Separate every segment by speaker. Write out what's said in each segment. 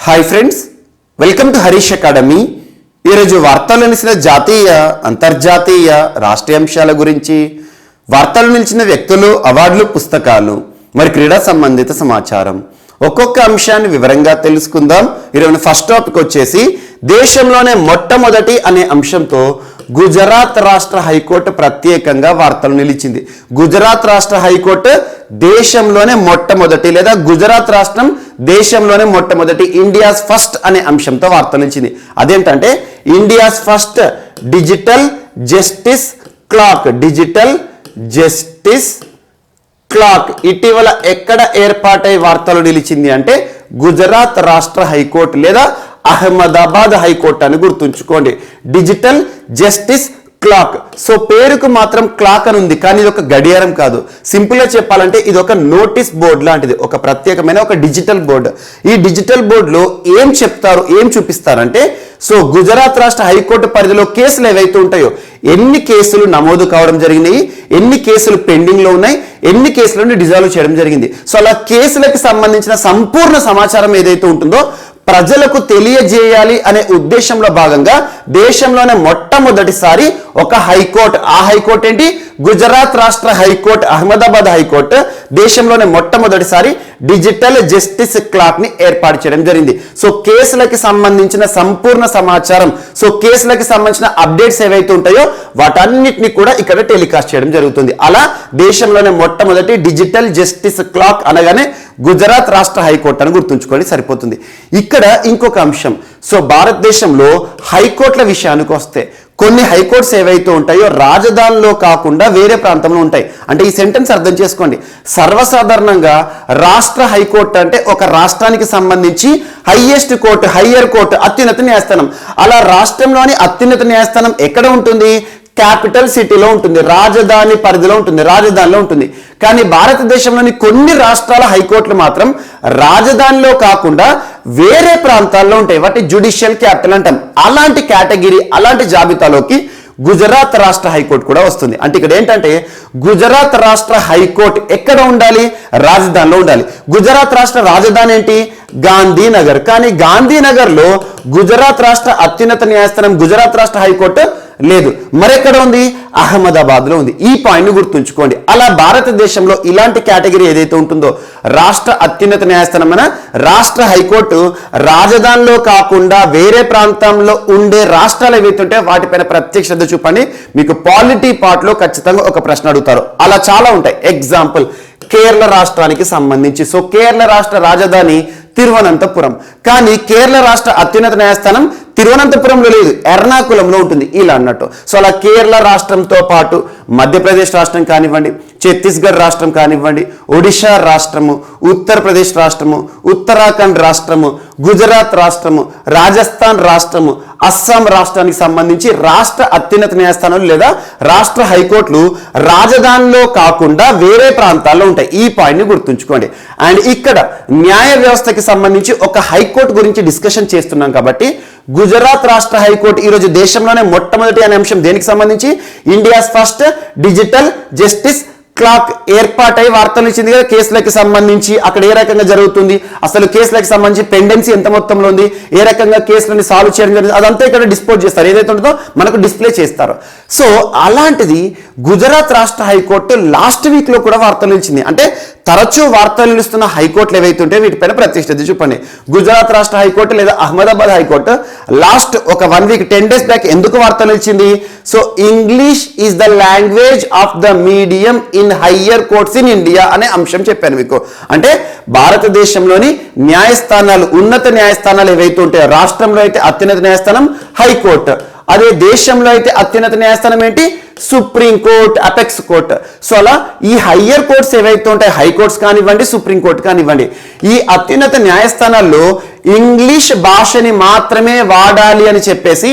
Speaker 1: Hi friends, welcome to Harish academy. ఈరోజు వార్తలు నిలిచిన జాతీయ అంతర్జాతీయ రాష్ట్రీయ అంశాల గురించి, వార్తలు నిలిచిన వ్యక్తులు, అవార్డులు, పుస్తకాలు, మరి క్రీడా సంబంధిత సమాచారం ఒక్కొక్క అంశాన్ని వివరంగా తెలుసుకుందాం. ఈరోజు ఫస్ట్ టాపిక్ వచ్చేసి దేశంలోనే మొట్టమొదటి అనే అంశంతో గుజరాత్ రాష్ట్ర హైకోర్టు ప్రత్యేకంగా వార్తలు నిలిచింది. గుజరాత్ రాష్ట్ర హైకోర్టు దేశంలోనే మొట్టమొదటి లేదా గుజరాత్ రాష్ట్రం దేశంలోనే మొట్టమొదటి ఇండియాస్ ఫస్ట్ అనే అంశంతో వార్తలు నిలిచింది. అదేంటంటే India's first digital justice clock. Digital justice clock ఇటీవల ఎక్కడ ఏర్పాటై వార్తలు నిలిచింది అంటే గుజరాత్ రాష్ట్ర హైకోర్టు లేదా అహ్మదాబాద్ హైకోర్టు అని గుర్తుంచుకోండి. Digital justice clock. సో పేరుకు మాత్రం క్లాక్ అని ఉంది, కానీ ఇది ఒక గడియారం కాదు. సింపుల్గా చెప్పాలంటే ఇది ఒక నోటీస్ బోర్డు లాంటిది, ఒక ప్రత్యేకమైన ఒక డిజిటల్ బోర్డు. ఈ డిజిటల్ బోర్డులో ఏం చెప్తారు, ఏం చూపిస్తారంటే సో గుజరాత్ రాష్ట్ర హైకోర్టు పరిధిలో కేసులు ఏవైతే ఉంటాయో, ఎన్ని కేసులు నమోదు కావడం జరిగినాయి, ఎన్ని కేసులు పెండింగ్ లో ఉన్నాయి, ఎన్ని కేసులను డిజాల్వ్ చేయడం జరిగింది. సో అలా కేసులకు సంబంధించిన సంపూర్ణ సమాచారం ఏదైతే ఉంటుందో ప్రజలకు తెలియజేయాలి అనే ఉద్దేశంలో భాగంగా దేశంలోనే మొట్టమొదటిసారి ఒక హైకోర్టు, ఆ హైకోర్టు ఏంటి, గుజరాత్ రాష్ట్ర హైకోర్టు, అహ్మదాబాద్ హైకోర్టు దేశంలోనే మొట్టమొదటిసారి డిజిటల్ జస్టిస్ క్లాక్ ని ఏర్పాటు చేయడం జరిగింది. సో కేసులకి సంబంధించిన సంపూర్ణ సమాచారం, సో కేసులకి సంబంధించిన అప్డేట్స్ ఏవైతే ఉంటాయో వాటన్నిటిని కూడా ఇక్కడ టెలికాస్ట్ చేయడం జరుగుతుంది. అలా దేశంలోనే మొట్టమొదటి డిజిటల్ జస్టిస్ క్లాక్ అనగానే గుజరాత్ రాష్ట్ర హైకోర్టు అని గుర్తుంచుకొని సరిపోతుంది. ఇక్కడ ఇంకొక అంశం, సో భారతదేశంలో హైకోర్టుల విషయానికి వస్తే కొన్ని హైకోర్ట్స్ ఏవైతే ఉంటాయో రాజధానిలో కాకుండా వేరే ప్రాంతంలో ఉంటాయి. అంటే ఈ సెంటెన్స్ అర్థం చేసుకోండి. సర్వసాధారణంగా రాష్ట్ర హైకోర్టు అంటే ఒక రాష్ట్రానికి సంబంధించి హైయెస్ట్ కోర్టు, హయ్యర్ కోర్టు, అత్యున్నత న్యాయస్థానం. అలా రాష్ట్రంలోని అత్యున్నత న్యాయస్థానం ఎక్కడ ఉంటుంది, క్యాపిటల్ సిటీలో ఉంటుంది, రాజధాని పరిధిలో ఉంటుంది, రాజధానిలో ఉంటుంది. కానీ భారతదేశంలోని కొన్ని రాష్ట్రాల హైకోర్టులు మాత్రం రాజధానిలో కాకుండా వేరే ప్రాంతాల్లో ఉంటాయి. వాటి జ్యుడిషియల్ క్యాపిటల్ అంటాం. అలాంటి కేటగిరీ, అలాంటి జాబితాలోకి గుజరాత్ రాష్ట్ర హైకోర్టు కూడా వస్తుంది. అంటే ఇక్కడ ఏంటంటే గుజరాత్ రాష్ట్ర హైకోర్టు ఎక్కడ ఉండాలి, రాజధానిలో ఉండాలి. గుజరాత్ రాష్ట్ర రాజధాని ఏంటి, గాంధీనగర్. కానీ గాంధీనగర్లో గుజరాత్ రాష్ట్ర అత్యున్నత న్యాయస్థానం, గుజరాత్ రాష్ట్ర హైకోర్టు లేదు. మరెక్కడ ఉంది, అహ్మదాబాద్ లో ఉంది. ఈ పాయింట్ ని గుర్తుంచుకోండి. అలా భారతదేశంలో ఇలాంటి కేటగిరీ ఏదైతే ఉంటుందో రాష్ట్ర అత్యున్నత న్యాయస్థానం అనే రాష్ట్ర హైకోర్టు రాజధానిలో కాకుండా వేరే ప్రాంతంలో ఉండే రాష్ట్రాలు ఏవైతే ఉంటాయో వాటిపైన ప్రత్యేక శ్రద్ధ చూపండి. మీకు పాలిటీ పార్ట్ లో ఖచ్చితంగా ఒక ప్రశ్న అడుగుతారు. అలా చాలా ఉంటాయి. ఎగ్జాంపుల్ కేరళ రాష్ట్రానికి సంబంధించి, సో కేరళ రాష్ట్ర రాజధాని తిరువనంతపురం, కానీ కేరళ రాష్ట్ర అత్యున్నత న్యాయస్థానం తిరువనంతపురంలో లేదు, ఎర్నాకుళంలో ఉంటుంది. ఇలా అన్నట్టు. సో అలా కేరళ రాష్ట్రంతో పాటు మధ్యప్రదేశ్ రాష్ట్రం కానివ్వండి, ఛత్తీస్గఢ్ రాష్ట్రం కానివ్వండి, ఒడిషా రాష్ట్రము, ఉత్తరప్రదేశ్ రాష్ట్రము, ఉత్తరాఖండ్ రాష్ట్రము, గుజరాత్ రాష్ట్రము, రాజస్థాన్ రాష్ట్రము, అస్సాం రాష్ట్రానికి సంబంధించి రాష్ట్ర అత్యున్నత న్యాయస్థానాలు లేదా రాష్ట్ర హైకోర్టులు రాజధానిలో కాకుండా వేరే ప్రాంతాల్లో ఉంటాయి. ఈ పాయింట్ని గుర్తుంచుకోండి. అండ్ ఇక్కడ న్యాయ వ్యవస్థకి సంబంధించి ఒక హైకోర్టు గురించి డిస్కషన్ చేస్తున్నాం కాబట్టి గుజరాత్ రాష్ట్ర హైకోర్టు ఈరోజు దేశంలోనే మొట్టమొదటి అనే అంశం దేనికి సంబంధించి, India's first digital justice clock ఏర్పాటై వార్తలు ఇచ్చింది కదా. కేసులకు సంబంధించి అక్కడ ఏ రకంగా జరుగుతుంది, అసలు కేసులకు సంబంధించి పెండెన్సీ ఎంత మొత్తంలో ఉంది, ఏ రకంగా కేసులని సాల్వ్ చేయడం జరిగింది, అదంతా ఇక్కడ డిస్పోజ్ చేస్తారు. ఏదైతే ఉంటుందో మనకు డిస్ప్లే చేస్తారు. సో అలాంటిది గుజరాత్ రాష్ట్ర హైకోర్టు లాస్ట్ వీక్ లో కూడా వార్తలు ఇచ్చింది. అంటే తరచూ వార్తలు నిలుస్తున్న హైకోర్టులు ఏవైతే ఉంటే వీటిపైన ప్రత్యేక చూపండి. గుజరాత్ రాష్ట్ర హైకోర్టు లేదా అహ్మదాబాద్ హైకోర్టు లాస్ట్ ఒక 1 వీక్ 10 డేస్ బ్యాక్ ఎందుకు వార్తలు ఇచ్చింది, so English is the language of the medium in higher courts in India అనే అంశం చెప్పాను మీకు. అంటే భారతదేశంలోని న్యాయస్థానాలు, ఉన్నత న్యాయస్థానాలు ఏవైతే ఉంటాయో రాష్ట్రంలో అయితే అత్యున్నత న్యాయస్థానం హైకోర్టు, అదే దేశంలో అయితే అత్యున్నత న్యాయస్థానం ఏంటి, supreme court, apex court. So అలా ఈ హయ్యర్ కోర్ట్స్ ఏవైతే ఉంటాయి, హైకోర్ట్స్ కానివ్వండి, సుప్రీం కోర్టు కానివ్వండి, ఈ అత్యున్నత న్యాయస్థానాల్లో ఇంగ్లీష్ భాషని మాత్రమే వాడాలి అని చెప్పేసి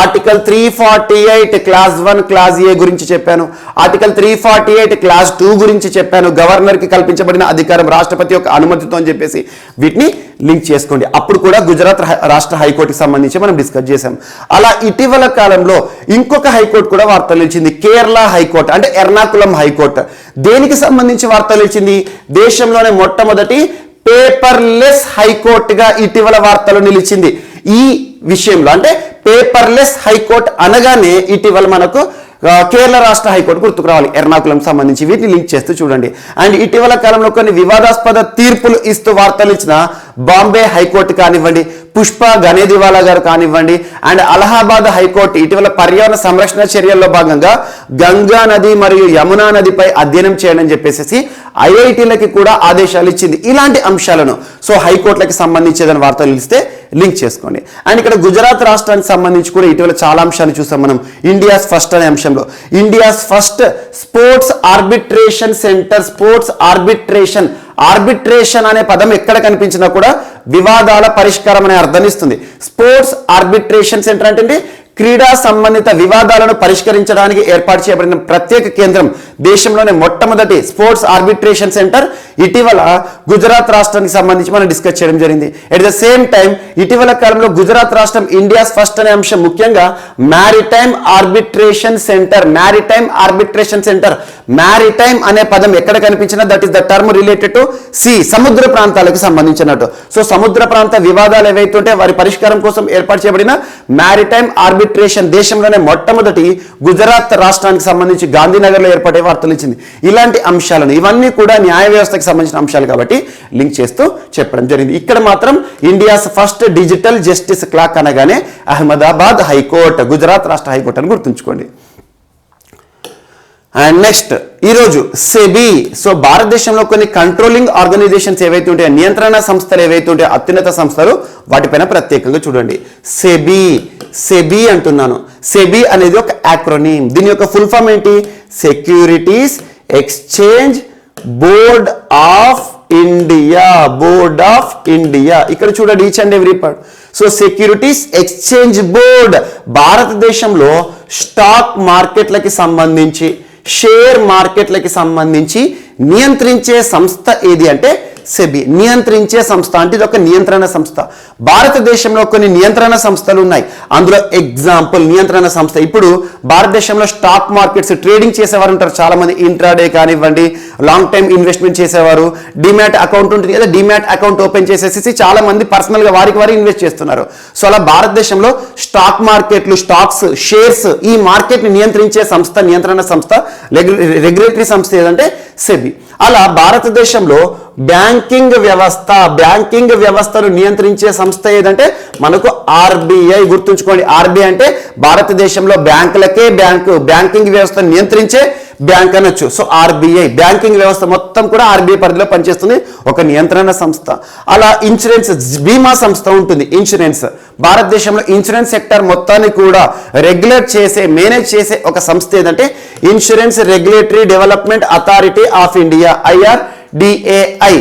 Speaker 1: ఆర్టికల్ 348 క్లాస్ 1 క్లాస్ ఏ గురించి చెప్పాను, ఆర్టికల్ 348 క్లాస్ 2 గురించి చెప్పాను. గవర్నర్ కి కల్పించబడిన అధికారం రాష్ట్రపతి యొక్క అనుమతితో అని చెప్పేసి వీటిని లింక్ చేసుకోండి. అప్పుడు కూడా గుజరాత్ రాష్ట్ర హైకోర్టుకి సంబంధించి మనం డిస్కస్ చేసాం. అలా ఇటీవల కాలంలో ఇంకొక హైకోర్టు కూడా వార్తలు ఇచ్చింది, కేరళ హైకోర్టు అంటే ఎర్నాకుళం హైకోర్టు. దేనికి సంబంధించి వార్తలు ఇచ్చింది, దేశంలోనే మొట్టమొదటి పేపర్లెస్ హైకోర్టుగా ఇటీవల వార్తలు నిలిచింది. ఈ విషయంలో అంటే పేపర్లెస్ హైకోర్టు అనగానే ఇటీవల మనకు కేరళ రాష్ట్ర హైకోర్టు గుర్తుకు రావాలి, ఎర్నాకుళం సంబంధించి. వీటిని లింక్ చేస్తూ చూడండి. అండ్ ఇటీవల కాలంలో కొన్ని వివాదాస్పద తీర్పులు ఇస్తూ వార్తలు ఇచ్చిన బాంబే హైకోర్టు కానివ్వండి, పుష్ప గనేదివాలా గారు కానివ్వండి, అండ్ అలహాబాద్ హైకోర్టు ఇటీవల పర్యావరణ సంరక్షణ చర్యల్లో భాగంగా గంగా నది మరియు యమునా నదిపై అధ్యయనం చేయడం చెప్పేసి ఐఐటీలకి కూడా ఆదేశాలు ఇచ్చింది. ఇలాంటి అంశాలను సో హైకోర్టులకి సంబంధించి ఏదైనా వార్తలు ఇస్తే లింక్ చేసుకోండి. అండ్ ఇక్కడ గుజరాత్ రాష్ట్రానికి సంబంధించి కూడా ఇటీవల చాలా అంశాలు చూసాం మనం. ఇండియాస్ ఫస్ట్ అనే అంశంలో India's first sports arbitration centre, sports arbitration అనే పదం ఎక్కడ కనిపించినా కూడా వివాదాల పరిష్కారం అనే అర్థం ఇస్తుంది. స్పోర్ట్స్ ఆర్బిట్రేషన్ సెంటర్ అంటే క్రీడా సంబంధిత వివాదాలను పరిష్కరించడానికి ఏర్పాటు చేయబడిన ప్రత్యేక కేంద్రం. దేశంలోనే మొట్టమొదటి స్పోర్ట్స్ ఆర్బిట్రేషన్ సెంటర్ ఇటీవల గుజరాత్ రాష్ట్రానికి సంబంధించి మనం డిస్కస్ చేయడం జరిగింది. ఎట్ ద సేమ్ టైం ఇటీవల కాలంలో గుజరాత్ రాష్ట్రం ఇండియాస్ ఫస్ట్ అనే అంశం ముఖ్యంగా మ్యారిటైమ్ ఆర్బిట్రేషన్ సెంటర్. మ్యారిటైమ్ అనే పదం ఎక్కడ కనిపించినా that is the term related to sea, సముద్ర ప్రాంతాలకు సంబంధించినట్టు. సో సముద్ర ప్రాంత వివాదాలు ఏవైతే ఉంటే వారి పరిష్కారం కోసం ఏర్పాటు చేయబడిన మ్యారిటైమ్ ఆర్బిట్రేషన్ దేశంలోనే మొట్టమొదటి గుజరాత్ రాష్ట్రానికి సంబంధించి గాంధీనగర్లో ఏర్పడే వార్తలు ఇచ్చింది. ఇలాంటి అంశాలను ఇవన్నీ కూడా న్యాయ వ్యవస్థకి సంబంధించిన అంశాలు కాబట్టి లింక్ చేస్తూ చెప్పడం జరిగింది. ఇక్కడ మాత్రం India's first digital justice clock అనగానే అహ్మదాబాద్ హైకోర్టు, గుజరాత్ రాష్ట్ర హైకోర్టు అని గుర్తుంచుకోండి. అండ్ నెక్స్ట్ ఈరోజు సెబీ. సో భారతదేశంలో కొన్ని కంట్రోలింగ్ ఆర్గనైజేషన్స్ ఏవైతే ఉంటాయో, నియంత్రణ సంస్థలు ఏవైతే ఉంటాయో, అత్యున్నత సంస్థలు, వాటిపైన ప్రత్యేకంగా చూడండి. సెబీ అంటున్నాను. సెబీ అనేది ఒక యాక్రోనిమ్. దీని యొక్క ఫుల్ ఫామ్ ఏంటి? Securities exchange board of India. ఇక్కడ చూడండి each and every part. So securities exchange board భారతదేశంలో స్టాక్ మార్కెట్లకి సంబంధించి, షేర్ మార్కెట్లకి సంబంధించి నియంత్రించే సంస్థ ఏది అంటే సెబీ. నియంత్రించే సంస్థ అంటే ఇది ఒక నియంత్రణ సంస్థ. భారతదేశంలో కొన్ని నియంత్రణ సంస్థలు ఉన్నాయి. అందులో ఎగ్జాంపుల్ నియంత్రణ సంస్థ, ఇప్పుడు భారతదేశంలో స్టాక్ మార్కెట్స్ ట్రేడింగ్ చేసేవారు ఉంటారు చాలా మంది. ఇంట్రాడే కానివ్వండి, లాంగ్ టైమ్ ఇన్వెస్ట్మెంట్ చేసేవారు, డిమాట్ అకౌంట్ ఉంటుంది కదా, డిమాట్ అకౌంట్ ఓపెన్ చేసేసి చాలా మంది పర్సనల్ గా వారికి వారు ఇన్వెస్ట్ చేస్తున్నారు. సో అలా భారతదేశంలో స్టాక్ మార్కెట్లు, స్టాక్స్, షేర్స్, ఈ మార్కెట్ ని నియంత్రించే సంస్థ, నియంత్రణ సంస్థ, రెగ్యులేటరీ సంస్థ ఏదంటే సెబీ. అలా భారతదేశంలో బ్యాంకింగ్ వ్యవస్థను నియంత్రించే సంస్థ ఏదంటే మనకు ఆర్బీఐ. గుర్తుంచుకోండి, ఆర్బీఐ అంటే భారతదేశంలో బ్యాంకులకే బ్యాంకింగ్ వ్యవస్థను నియంత్రించే బ్యాంక్ అనొచ్చు. సో ఆర్బీఐ బ్యాంకింగ్ వ్యవస్థ మొత్తం కూడా ఆర్బీఐ పరిధిలో పనిచేస్తుంది, ఒక నియంత్రణ సంస్థ. అలా ఇన్సూరెన్స్, బీమా సంస్థ ఉంటుంది. ఇన్సూరెన్స్ భారతదేశంలో ఇన్సూరెన్స్ సెక్టర్ మొత్తాన్ని కూడా రెగ్యులేట్ చేసే, మేనేజ్ చేసే ఒక సంస్థ ఏదంటే insurance regulatory development authority of India, IRDAI.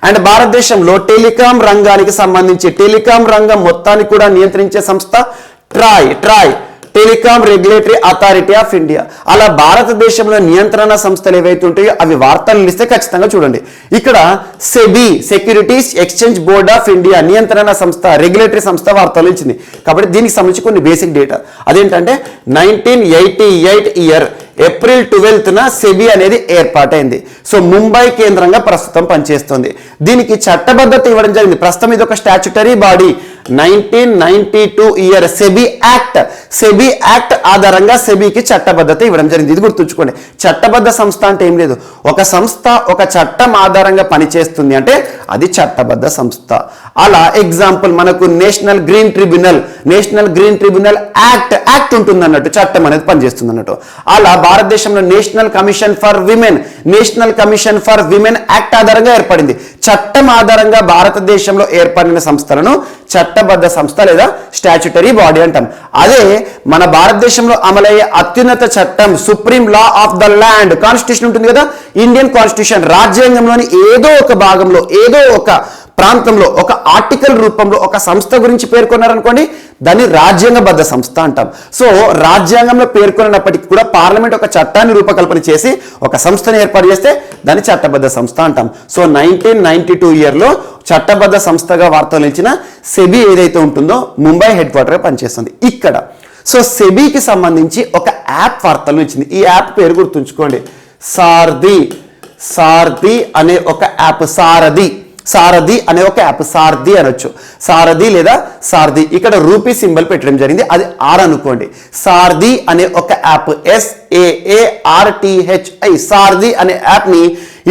Speaker 1: And భారతదేశంలో టెలికాం రంగానికి సంబంధించి, టెలికాం రంగం మొత్తాన్ని కూడా నియంత్రించే సంస్థ TRAI, telecom regulatory authority of India. అలా భారతదేశంలో నియంత్రణ సంస్థలు ఏవైతే ఉంటాయో అవి వార్తలు ఇస్తే ఖచ్చితంగా చూడండి. ఇక్కడ SEBI, securities exchange board of India, నియంత్రణ సంస్థ, రెగ్యులేటరీ సంస్థ వార్తలు ఇచ్చింది. కాబట్టి దీనికి సంబంధించి కొన్ని బేసిక్ డేటా. అదేంటంటే 1988 ఇయర్ ఏప్రిల్ 12న సెబీ అనేది ఏర్పాటైంది. సో ముంబై కేంద్రంగా ప్రస్తుతం పనిచేస్తుంది. దీనికి చట్టబద్ధత ఇవ్వడం జరిగింది. ప్రస్తుతం ఇది ఒక statutory body. 1992 year SEBI act ఆధారంగా సెబీకి చట్టబద్ధత ఇవ్వడం జరిగింది. ఇది గుర్తుంచుకోండి. చట్టబద్ధ సంస్థ అంటే ఏం లేదు, ఒక సంస్థ ఒక చట్టం ఆధారంగా పనిచేస్తుంది అంటే అది చట్టబద్ధ సంస్థ. అలా ఎగ్జాంపుల్ మనకు నేషనల్ గ్రీన్ ట్రిబ్యునల్ యాక్ట్ ఉంటుంది అన్నట్టు, చట్టం అనేది పనిచేస్తుంది అన్నట్టు. అలా భారతదేశంలో national commission for women act ఆధారంగా ఏర్పడింది. చట్టం ఆధారంగా భారతదేశంలో ఏర్పడిన సంస్థలను చట్టబద్ధ సంస్థ లేదా స్టాచ్యుటరీ బాడీ అంటాం. అదే మన భారతదేశంలో అమలయ్యే అత్యున్నత చట్టం supreme law of the land, constitution ఉంటుంది కదా, ఇండియన్ కాన్స్టిట్యూషన్, రాజ్యాంగంలోని ఏదో ఒక భాగంలో, ఏదో ఒక ప్రాంతంలో ఒక ఆర్టికల్ రూపంలో ఒక సంస్థ గురించి పేర్కొన్నారనుకోండి, దాన్ని రాజ్యాంగబద్ధ సంస్థ అంటాం. సో రాజ్యాంగంలో పేర్కొన్నప్పటికీ కూడా పార్లమెంట్ ఒక చట్టాన్ని రూపకల్పన చేసి ఒక సంస్థను ఏర్పాటు చేస్తే దాన్ని చట్టబద్ధ సంస్థ అంటాం. సో 1992 ఇయర్లో చట్టబద్ధ సంస్థగా వార్తలు నిలిచిన సెబీ ఏదైతే ఉంటుందో ముంబై హెడ్ క్వార్టర్గా పనిచేస్తుంది ఇక్కడ. సో సెబీకి సంబంధించి ఒక యాప్ వార్తలు ఇచ్చింది. ఈ యాప్ పేరు గుర్తుంచుకోండి, సారథి అనే ఒక యాప్. సారథి అనే ఒక యాప్, సారథి అనొచ్చు, సారథి లేదా సారథి. ఇక్కడ రూపీ సింబల్ పెట్టడం జరిగింది, అది ఆర్ అనుకోండి. సారథి అనే ఒక యాప్, SAARTHI, సారథి అనే యాప్ని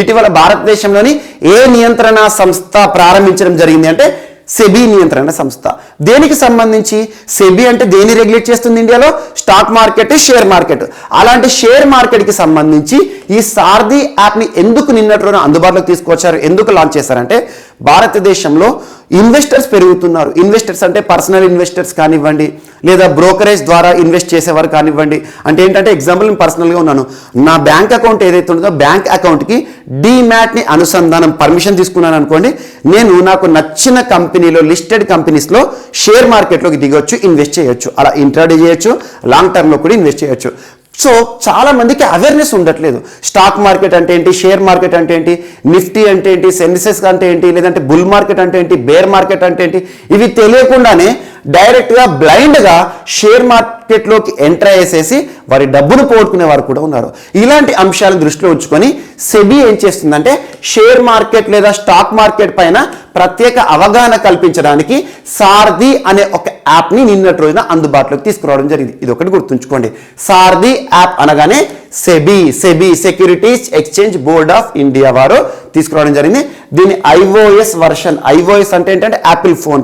Speaker 1: ఇటీవల భారతదేశంలోని ఏ నియంత్రణ సంస్థ ప్రారంభించడం జరిగింది అంటే సెబీ నియంత్రణ సంస్థ. దేనికి సంబంధించి? సెబీ అంటే దేని రెగ్యులేట్ చేస్తుంది ఇండియాలో? Stock market, share market. అలాంటి షేర్ మార్కెట్కి సంబంధించి ఈ సారథి యాప్ని ఎందుకు నిన్నటి రోజున అందుబాటులోకి తీసుకొచ్చారు, ఎందుకు లాంచ్ చేశారంటే భారతదేశంలో ఇన్వెస్టర్స్ పెరుగుతున్నారు. ఇన్వెస్టర్స్ అంటే పర్సనల్ ఇన్వెస్టర్స్ కానివ్వండి, లేదా బ్రోకరేజ్ ద్వారా ఇన్వెస్ట్ చేసేవారు కానివ్వండి. అంటే ఏంటంటే ఎగ్జాంపుల్ నేను పర్సనల్గా ఉన్నాను, నా బ్యాంక్ అకౌంట్ ఏదైతే ఉంటుందో బ్యాంక్ అకౌంట్కి డీమ్యాట్ని అనుసంధానం పర్మిషన్ తీసుకున్నాను అనుకోండి, నేను నాకు నచ్చిన కంపెనీలో, లిస్టెడ్ కంపెనీస్లో షేర్ మార్కెట్లోకి దిగొచ్చు, ఇన్వెస్ట్ చేయొచ్చు. అలా ఇంట్రాడే చేయొచ్చు, లాంగ్ టర్మ్లో కూడా ఇన్వెస్ట్ చేయొచ్చు. సో చాలా మందికి అవేర్నెస్ ఉండట్లేదు. స్టాక్ మార్కెట్ అంటే ఏంటి, షేర్ మార్కెట్ అంటే ఏంటి, నిఫ్టీ అంటే ఏంటి, సెన్సెక్స్ అంటే ఏంటి, లేదంటే బుల్ మార్కెట్ అంటే ఏంటి, బేర్ మార్కెట్ అంటే ఏంటి, ఇవి తెలియకుండానే డైరెక్ట్గా బ్లైండ్గా షేర్ మార్కెట్లోకి ఎంటర్ అయ్యేసేసి వారి డబ్బును పోగొట్టుకునే వారు కూడా ఉన్నారు. ఇలాంటి అంశాలను దృష్టిలో ఉంచుకొని సెబీ ఏం చేస్తుందంటే షేర్ మార్కెట్ లేదా స్టాక్ మార్కెట్ పైన ప్రత్యేక అవగాహన కల్పించడానికి సారథి అనే ఒక యాప్ని నిన్నటి రోజున అందుబాటులోకి తీసుకురావడం జరిగింది. ఇది ఒకటి గుర్తుంచుకోండి. సారథి యాప్ అనగానే SEBI securities exchange board of India వారు తీసుకురావడం జరిగింది. దీని iOS వర్షన్, iOS అంటే ఏంటంటే Apple phone,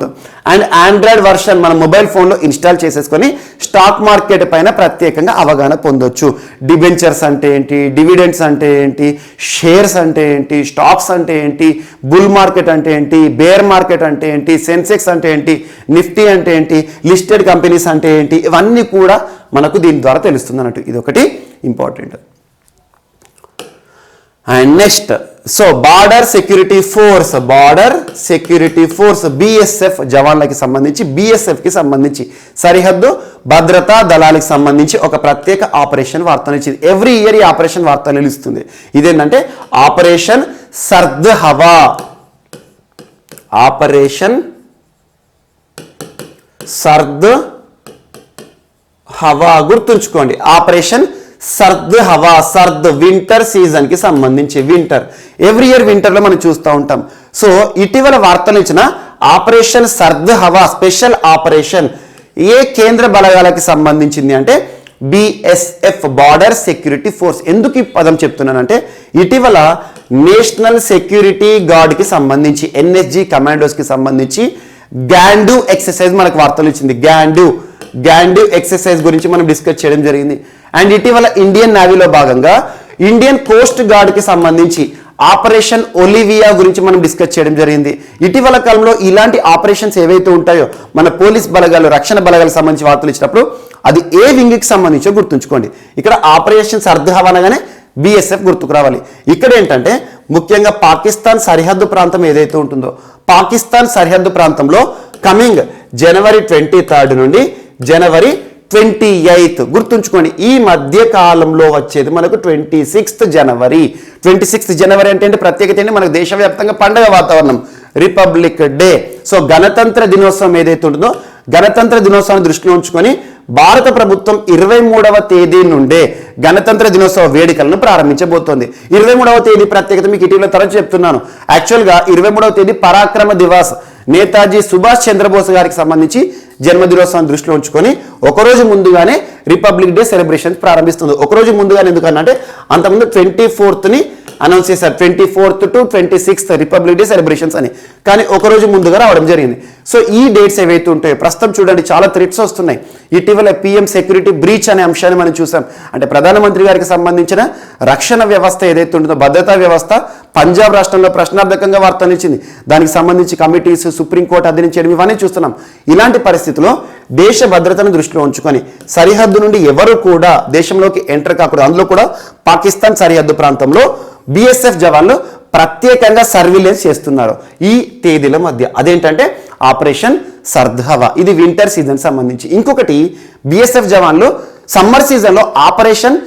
Speaker 1: and Android version మన మొబైల్ ఫోన్లో ఇన్స్టాల్ చేసేసుకొని స్టాక్ మార్కెట్ పైన ప్రత్యేకంగా అవగాహన పొందొచ్చు. డిబెంచర్స్ అంటే ఏంటి, డివిడెండ్స్ అంటే ఏంటి, షేర్స్ అంటే ఏంటి, స్టాక్స్ అంటే ఏంటి, బుల్ మార్కెట్ అంటే ఏంటి, బేర్ మార్కెట్ అంటే ఏంటి, సెన్సెక్స్ అంటే ఏంటి, నిఫ్టీ అంటే ఏంటి, లిస్టెడ్ కంపెనీస్ అంటే ఏంటి, ఇవన్నీ కూడా మనకు దీని ద్వారా తెలుస్తుంది అన్నట్టు. ఇది ఒకటి important. And next, so border security force BSF జవాన్లకి సంబంధించి, BSFకి సంబంధించి సరిహద్దు భద్రతా దళాలకు సంబంధించి ఒక ప్రత్యేక ఆపరేషన్ వార్తలు ఇచ్చింది. ఎవ్రీ ఇయర్ ఈ ఆపరేషన్ వార్తలు ఇస్తుంది. ఇదేంటంటే ఆపరేషన్ సర్ద్ హవా. ఆపరేషన్ సర్ద్ హవా గుర్తుంచుకోండి. ఆపరేషన్ సర్ద్ హవా, సర్ద్ వింటర్ సీజన్ కి సంబంధించి. వింటర్ ఎవ్రీ ఇయర్ వింటర్లో మనం చూస్తూ ఉంటాం. సో ఇటీవల వార్తలు ఇచ్చిన ఆపరేషన్ సర్ద్ హవా స్పెషల్ ఆపరేషన్ ఏ కేంద్ర బలగాలకి సంబంధించింది అంటే BSF, బార్డర్ సెక్యూరిటీ ఫోర్స్. ఎందుకు ఈ పదం చెప్తున్నానంటే ఇటీవల నేషనల్ సెక్యూరిటీ గార్డ్కి సంబంధించి, NSG కమాండోస్కి సంబంధించి గ్యాండు ఎక్సర్సైజ్ మనకు వార్తలు ఇచ్చింది. గ్యాండు ఎక్సర్సైజ్ గురించి మనం డిస్కస్ చేయడం జరిగింది. అండ్ ఇటీవల ఇండియన్ నేవీలో భాగంగా ఇండియన్ కోస్ట్ గార్డ్కి సంబంధించి ఆపరేషన్ ఒలివియా గురించి మనం డిస్కస్ చేయడం జరిగింది. ఇటీవల కాలంలో ఇలాంటి ఆపరేషన్స్ ఏవైతే ఉంటాయో మన పోలీస్ బలగాలు, రక్షణ బలగాలకు సంబంధించి వార్తలు ఇచ్చినప్పుడు అది ఏ వింగ్కి సంబంధించో గుర్తుంచుకోండి. ఇక్కడ ఆపరేషన్ సర్ద్ హవా అనగానే BSF గుర్తుకు రావాలి. ఇక్కడ ఏంటంటే ముఖ్యంగా పాకిస్తాన్ సరిహద్దు ప్రాంతం ఏదైతే ఉంటుందో, పాకిస్తాన్ సరిహద్దు ప్రాంతంలో కమింగ్ జనవరి 23 నుండి జనవరి 28 గుర్తుంచుకోండి. ఈ మధ్య కాలంలో వచ్చేది మనకు 26th జనవరి. 26th జనవరి అంటే ప్రత్యేకత ఏంటి, మనకు దేశవ్యాప్తంగా పండగ వాతావరణం, రిపబ్లిక్ డే. సో గణతంత్ర దినోత్సవం ఏదైతే ఉంటుందో గణతంత్ర దినోత్సవాన్ని దృష్టిలో ఉంచుకొని భారత ప్రభుత్వం 23వ తేదీ నుండే గణతంత్ర దినోత్సవ వేడుకలను ప్రారంభించబోతోంది. 23వ తేదీ ప్రత్యేకత మీకు ఇటీవల తరచు చెప్తున్నాను. యాక్చువల్గా 23వ తేదీ పరాక్రమ దివాస్, నేతాజీ సుభాష్ చంద్రబోస్ గారికి సంబంధించి జన్మదినోత్సవాన్ని దృష్టిలో ఉంచుకొని ఒకరోజు ముందుగానే రిపబ్లిక్ డే సెలబ్రేషన్స్ ప్రారంభిస్తుంది. ఒకరోజు ముందుగానే ఎందుకనంటే అంతకుముందు 24th అనౌన్స్ చేశారు, 24th to 26th republic day celebrations అని. కానీ ఒకరోజు ముందుగా రావడం జరిగింది. సో ఈ డేట్స్ ఏవైతే ఉంటాయో ప్రస్తుతం చూడండి చాలా థ్రెట్స్ వస్తున్నాయి. ఇటీవల PM సెక్యూరిటీ బ్రీచ్ అనే అంశాన్ని మనం చూసాం. అంటే ప్రధానమంత్రి గారికి సంబంధించిన రక్షణ వ్యవస్థ ఏదైతే ఉంటుందో, భద్రతా వ్యవస్థ పంజాబ్ రాష్ట్రంలో ప్రశ్నార్థకంగా వార్తనిచ్చింది. దానికి సంబంధించి కమిటీస్, సుప్రీంకోర్టు అధ్యయనం చేయడం ఇవన్నీ చూస్తున్నాం. ఇలాంటి పరిస్థితుల్లో దేశ భద్రతను దృష్టిలో ఉంచుకొని సరిహద్దు నుండి ఎవరు కూడా దేశంలోకి ఎంటర్ కాకూడదు. అందులో కూడా పాకిస్తాన్ సరిహద్దు ప్రాంతంలో BSF జవాన్లు ప్రత్యేకంగా సర్విలెన్స్ చేస్తున్నారు ఈ తేదీల మధ్య. అదేంటంటే ఆపరేషన్ సర్ద్ హవా. ఇది వింటర్ సీజన్ సంబంధించి. ఇంకొకటి BSF జవాన్లు సమ్మర్ సీజన్లో ఆపరేషన్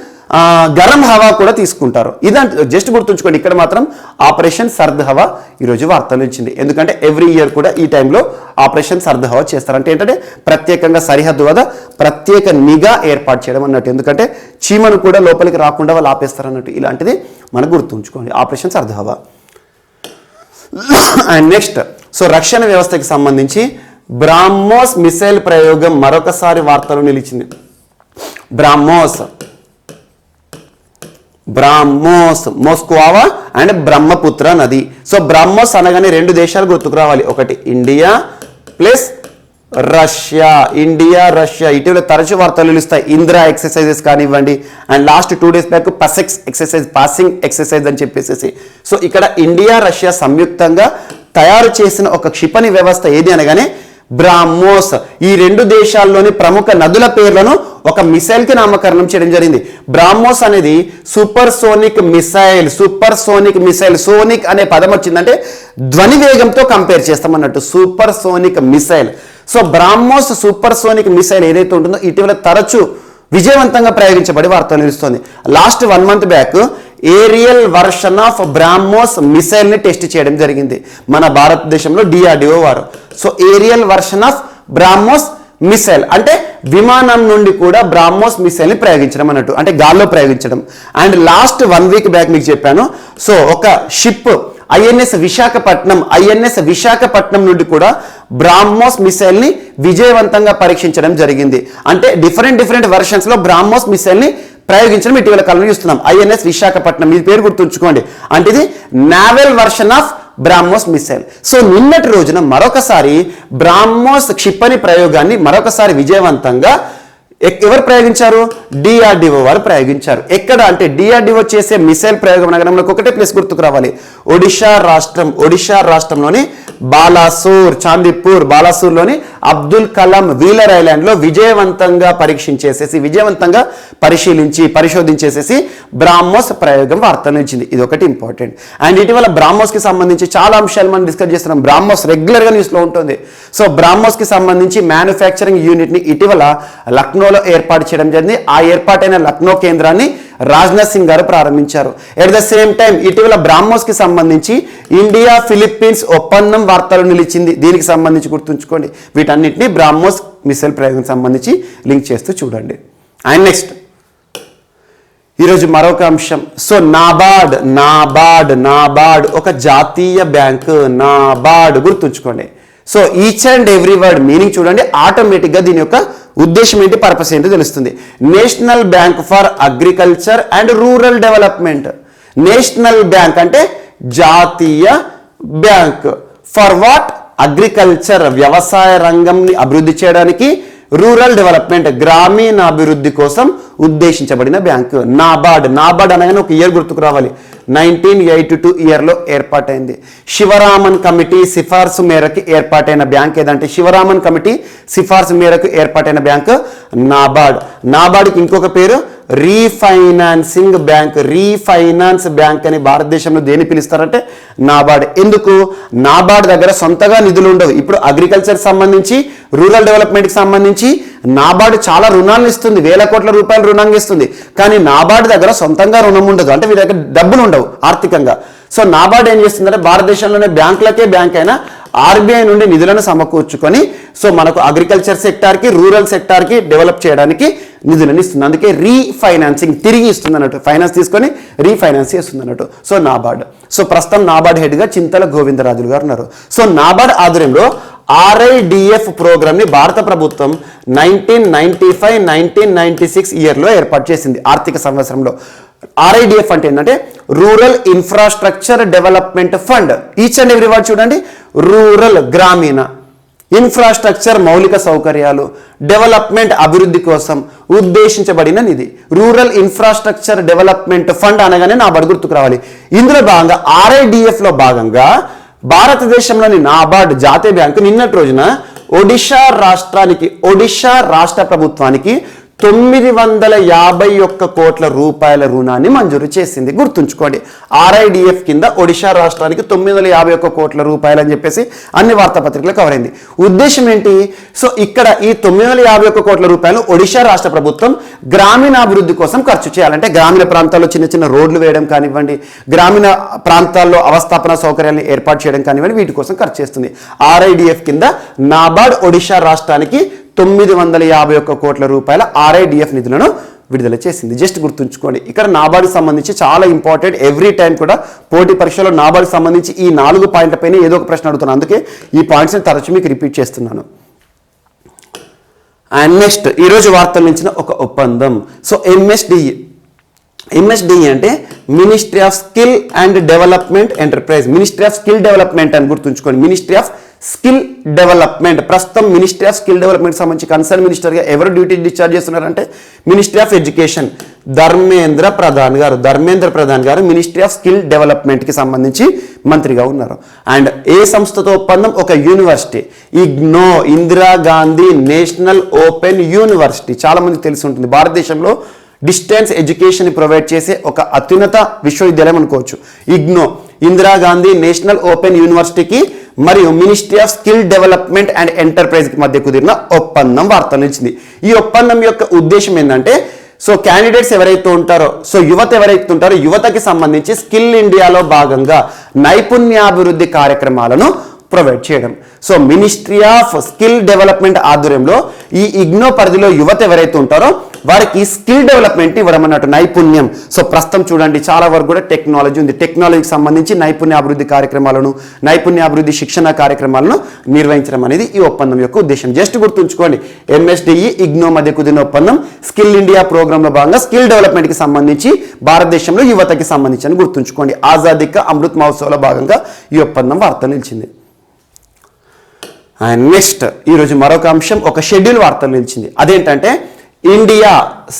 Speaker 1: గరం హవా కూడా తీసుకుంటారు. ఇదంటే జస్ట్ గుర్తుంచుకోండి. ఇక్కడ మాత్రం ఆపరేషన్ సర్ద్ హవా ఈరోజు వార్తలు ఇచ్చింది. ఎందుకంటే ఎవ్రీ ఇయర్ కూడా ఈ టైంలో ఆపరేషన్ సర్ద్ హవా చేస్తారంటే ఏంటంటే ప్రత్యేకంగా సరిహద్దు వద్ద ప్రత్యేక నిఘా ఏర్పాటు చేయడం అన్నట్టు. ఎందుకంటే చీమను కూడా లోపలికి రాకుండా వాళ్ళు ఆపేస్తారు అన్నట్టు. ఇలాంటిది మనకు గుర్తుంచుకోండి ఆపరేషన్ సర్ద్ హవా. అండ్ నెక్స్ట్ సో రక్షణ వ్యవస్థకి సంబంధించి బ్రాహ్మోస్ మిసైల్ ప్రయోగం మరొకసారి వార్తలు నిలిచింది. బ్రాహ్మోస్ మోస్కోవా అండ్ బ్రహ్మపుత్ర నది. సో బ్రాహ్మోస్ అనగానే రెండు దేశాలు గుర్తుకు రావాలి, ఒకటి India plus Russia. India Russia ఇటీవల తరచు వార్తలు నిలుస్తాయి. ఇందిరా ఎక్సర్సైజెస్ కానివ్వండి, and last 2 days back PASSEX exercise, passing exercise అని చెప్పేసి. సో ఇక్కడ ఇండియా రష్యా సంయుక్తంగా తయారు చేసిన ఒక క్షిపణి వ్యవస్థ ఏది అనగానే బ్రాహ్మోస్. ఈ రెండు దేశాల్లోని ప్రముఖ నదుల పేర్లను ఒక మిసైల్ కి నామకరణం చేయడం జరిగింది. బ్రాహ్మోస్ అనేది సూపర్ సోనిక్ మిసైల్. సోనిక్ అనే పదం వచ్చిందంటే ధ్వని వేగంతో కంపేర్ చేస్తామన్నట్టు, supersonic missile. So BrahMos supersonic missile ఏదైతే ఉంటుందో ఇటీవల తరచూ విజయవంతంగా ప్రయోగించబడి వార్తలు నిలుస్తుంది. Last 1 month back aerial version of BrahMos missile ని టెస్ట్ చేయడం జరిగింది మన భారతదేశంలో DRDO వారు. So aerial version of BrahMos missile అంటే విమానం నుండి కూడా బ్రాహ్మోస్ మిసైల్ ని ప్రయోగించడం అన్నట్టు, అంటే గాల్లో ప్రయోగించడం. అండ్ లాస్ట్ 1 week బ్యాక్ మీకు చెప్పాను, సో ఒక షిప్ ఐఎన్ఎస్ విశాఖపట్నం నుండి కూడా బ్రాహ్మోస్ మిసైల్ ని విజయవంతంగా పరీక్షించడం జరిగింది. అంటే డిఫరెంట్ వెర్షన్స్ లో బ్రాహ్మోస్ మిసైల్ ని ప్రయోగించడం ఇటీవల కాలంలో చూస్తున్నాం. ఐఎన్ఎస్ విశాఖపట్నం, మీ పేరు గుర్తుంచుకోండి, అంటే ఇది naval version of BrahMos missile. So నిన్నటి రోజున మరొకసారి బ్రాహ్మోస్ క్షిపణి ప్రయోగాన్ని మరొకసారి విజయవంతంగా ఎవరు ప్రయోగించారు? DRDO వారు ప్రయోగించారు. ఎక్కడ అంటే DRDO చేసే మిసైల్ ప్రయోగం నగరంలో ఒకటే ప్లేస్ గుర్తుకు రావాలి, ఒడిషా రాష్ట్రంలోని బాలాసూర్లోని అబ్దుల్ కలాం వీలర్ ఐలాండ్ లో విజయవంతంగా పరిశోధించేసేసి బ్రాహ్మోస్ ప్రయోగం వార్తలు నిలిచింది. ఇది ఒకటి ఇంపార్టెంట్. అండ్ ఇటీవల బ్రాహ్మోస్ కి సంబంధించి చాలా అంశాలు మనం డిస్కస్ చేస్తున్నాం. బ్రాహ్మోస్ రెగ్యులర్ గా న్యూస్ లో ఉంటుంది. సో బ్రాహ్మోస్ కి సంబంధించి మ్యానుఫ్యాక్చరింగ్ యూనిట్ ని ఇటీవల లక్నోలో ఏర్పాటు చేయడం జరిగింది. ఆ ఏర్పాటైన లక్నో కేంద్రాన్ని రాజ్నాథ్ సింగ్ గారు ప్రారంభించారు. ఎట్ ద సేమ్ టైం ఇటీవల బ్రాహ్మోస్ కి సంబంధించి ఇండియా ఫిలిప్పీన్స్ ఒప్పందం వార్తలు నిలిచింది. దీనికి సంబంధించి గుర్తుంచుకోండి, వీటన్నిటిని బ్రాహ్మోస్ మిసైల్ ప్రయోగం సంబంధించి లింక్ చేస్తూ చూడండి. అండ్ నెక్స్ట్ ఈరోజు మరొక అంశం. సో నాబార్డ్ ఒక జాతీయ బ్యాంకు. నాబార్డ్ గుర్తుంచుకోండి. So each and every word meaning చూడండి, ఆటోమేటిక్గా దీని యొక్క ఉద్దేశం ఏంటి, పర్పస్ ఏంటో తెలుస్తుంది. National bank for agriculture and rural development. National bank అంటే జాతీయ బ్యాంక్. For what? అగ్రికల్చర్ వ్యవసాయ రంగంని అభివృద్ధి చేయడానికి, రూరల్ డెవలప్మెంట్ గ్రామీణ అభివృద్ధి కోసం ఉద్దేశించబడిన బ్యాంకు నాబార్డ్. అనగానే ఒక ఇయర్ గుర్తుకు రావాలి, 1982 ఇయర్లో ఏర్పాటైంది. శివరామన్ కమిటీ సిఫార్సు మేరకు ఏర్పాటైన బ్యాంక్ ఏదంటే శివరామన్ కమిటీ సిఫార్సు మేరకు ఏర్పాటైన బ్యాంక్ నాబార్డ్కి ఇంకొక పేరు రీఫైనాన్సింగ్ బ్యాంక్. రీఫైనాన్స్ బ్యాంక్ అని భారతదేశంలో దేని పిలుస్తారంటే నాబార్డ్. ఎందుకు? నాబార్డ్ దగ్గర సొంతగా నిధులు ఉండవు. ఇప్పుడు అగ్రికల్చర్ సంబంధించి, రూరల్ డెవలప్మెంట్కి సంబంధించి నాబార్డ్ చాలా రుణాలను ఇస్తుంది, వేల కోట్ల రూపాయలు రుణంగా ఇస్తుంది. కానీ నాబార్డ్ దగ్గర సొంతంగా రుణం ఉండదు, అంటే వీరి దగ్గర డబ్బులు ఉండవు ఆర్థికంగా. సో నాబార్డ్ ఏం చేస్తుందంటే భారతదేశంలోనే బ్యాంకులకే బ్యాంక్ అయినా RBI నుండి నిధులను సమకూర్చుకొని సో మనకు అగ్రికల్చర్ సెక్టార్కి, రూరల్ సెక్టార్కి డెవలప్ చేయడానికి నిధులను ఇస్తుంది. అందుకే రీఫైనాన్సింగ్, తిరిగి ఇస్తుంది అన్నట్టు, ఫైనాన్స్ తీసుకొని రీఫైనాన్స్ చేస్తుంది అన్నట్టు. సో నాబార్డ్. సో ప్రస్తుతం నాబార్డ్ హెడ్గా చింతల గోవిందరాజులు గారు ఉన్నారు. సో నాబార్డ్ ఆధ్వర్యంలో RIDF ప్రోగ్రామ్ని భారత ప్రభుత్వం 1995-1996 ఇయర్లో ఏర్పాటు చేసింది. ఆర్థిక సంవత్సరంలో RIDF అంటే ఏంటంటే rural infrastructure development fund. Each and every word చూడండి, రూరల్ గ్రామీణ, ఇన్ఫ్రాస్ట్రక్చర్ మౌలిక సౌకర్యాలు, డెవలప్మెంట్ అభివృద్ధి కోసం ఉద్దేశించబడిన నిధి. రూరల్ ఇన్ఫ్రాస్ట్రక్చర్ డెవలప్మెంట్ ఫండ్ అనగానే నాబార్డ్ గుర్తుకు రావాలి. ఇందులో భాగంగా RIDFలో భాగంగా భారతదేశంలోని నాబార్డ్ జాతీయ బ్యాంకు నిన్నటి రోజున ఒడిషా రాష్ట్ర ప్రభుత్వానికి 951 కోట్ల రూపాయల రుణాన్ని మంజూరు చేసింది. గుర్తుంచుకోండి, RIDF కింద ఒడిషా రాష్ట్రానికి 951 కోట్ల రూపాయలు అని చెప్పేసి అన్ని వార్తాపత్రికలు కవర్ అయింది. ఉద్దేశం ఏంటి? సో ఇక్కడ ఈ 951 కోట్ల రూపాయలు ఒడిషా రాష్ట్ర ప్రభుత్వం గ్రామీణాభివృద్ధి కోసం ఖర్చు చేయాలంటే, గ్రామీణ ప్రాంతాల్లో చిన్న రోడ్లు వేయడం కానివ్వండి, గ్రామీణ ప్రాంతాల్లో అవస్థాపన సౌకర్యాలను ఏర్పాటు చేయడం కానివ్వండి, వీటి కోసం ఖర్చు చేస్తుంది. RIDF కింద నాబార్డ్ ఒడిషా రాష్ట్రానికి 951 కోట్ల రూపాయల RIDF నిధులను విడుదల చేసింది. జస్ట్ గుర్తుంచుకోండి. ఇక్కడ నాబార్డుకి సంబంధించి చాలా ఇంపార్టెంట్, ఎవ్రీ టైం కూడా పోటీ పరీక్షలో నాబార్డుకి సంబంధించి ఈ 4 పాయింట్ల పైన ఏదో ఒక ప్రశ్న అడుగుతున్నాను. అందుకే ఈ పాయింట్స్ని తరచు మీకు రిపీట్ చేస్తున్నాను. అండ్ నెక్స్ట్ ఈరోజు వార్తల నుంచి ఒక ఒప్పందం. సో ఎంఎస్డిఈ అంటే ministry of skill and development enterprise. Ministry of skill development అని గుర్తుంచుకోండి. Ministry of skill development. ప్రస్తుతం మినిస్ట్రీ ఆఫ్ స్కిల్ డెవలప్మెంట్ సంబంధించి కన్సర్న్ మినిస్టర్గా ఎవరు డ్యూటీ డిశ్చార్జ్ చేస్తున్నారంటే ministry of education Dharmendra Pradhan గారు మినిస్ట్రీ ఆఫ్ స్కిల్ డెవలప్మెంట్కి సంబంధించి మంత్రిగా ఉన్నారు. అండ్ ఏ సంస్థతో ఒప్పందం? ఒక university, IGNOU, Indira Gandhi national open university. చాలా మందికి తెలిసి ఉంటుంది. భారతదేశంలో డిస్టెన్స్ ఎడ్యుకేషన్ ప్రొవైడ్ చేసే ఒక అత్యున్నత విశ్వవిద్యాలయం అనుకోవచ్చు. ఇగ్నో, ఇందిరాగాంధీ నేషనల్ ఓపెన్ యూనివర్సిటీకి మరియు ministry of skill development and ఎంటర్ప్రైజ్కి మధ్య కుదిరిన ఒప్పందం వార్తలు ఇచ్చింది. ఈ ఒప్పందం యొక్క ఉద్దేశం ఏంటంటే, సో క్యాండిడేట్స్ ఎవరైతే ఉంటారో, సో యువత ఎవరైతే ఉంటారో, యువతకి సంబంధించి స్కిల్ ఇండియాలో భాగంగా నైపుణ్యాభివృద్ధి కార్యక్రమాలను ప్రొవైడ్ చేయడం. So ministry of skill development ఆధ్వర్యంలో ఈ ఇగ్నో పరిధిలో యువత ఎవరైతే ఉంటారో వారికి స్కిల్ డెవలప్మెంట్ ఇవ్వడం అన్నట్టు, నైపుణ్యం. సో ప్రస్తుతం చూడండి చాలా వరకు కూడా టెక్నాలజీ ఉంది. టెక్నాలజీకి సంబంధించి నైపుణ్యాభివృద్ధి కార్యక్రమాలను, నైపుణ్యాభివృద్ధి శిక్షణ కార్యక్రమాలను నిర్వహించడం అనేది ఈ ఒప్పందం యొక్క ఉద్దేశం. జస్ట్ గుర్తుంచుకోండి, ఎంఎస్డిఈ ఇగ్నో మధ్య కుదిరిన ఒప్పందం స్కిల్ ఇండియా ప్రోగ్రాంలో భాగంగా స్కిల్ డెవలప్మెంట్కి సంబంధించి భారతదేశంలో యువతకి సంబంధించి అని గుర్తుంచుకోండి. ఆజాదీ కా అమృత్ మహోత్సవ్లో భాగంగా ఈ ఒప్పందం వార్త నిలిచింది. అండ్ నెక్స్ట్ ఈరోజు మరొక అంశం, ఒక షెడ్యూల్ వార్తలు నిలిచింది. అదేంటంటే ఇండియా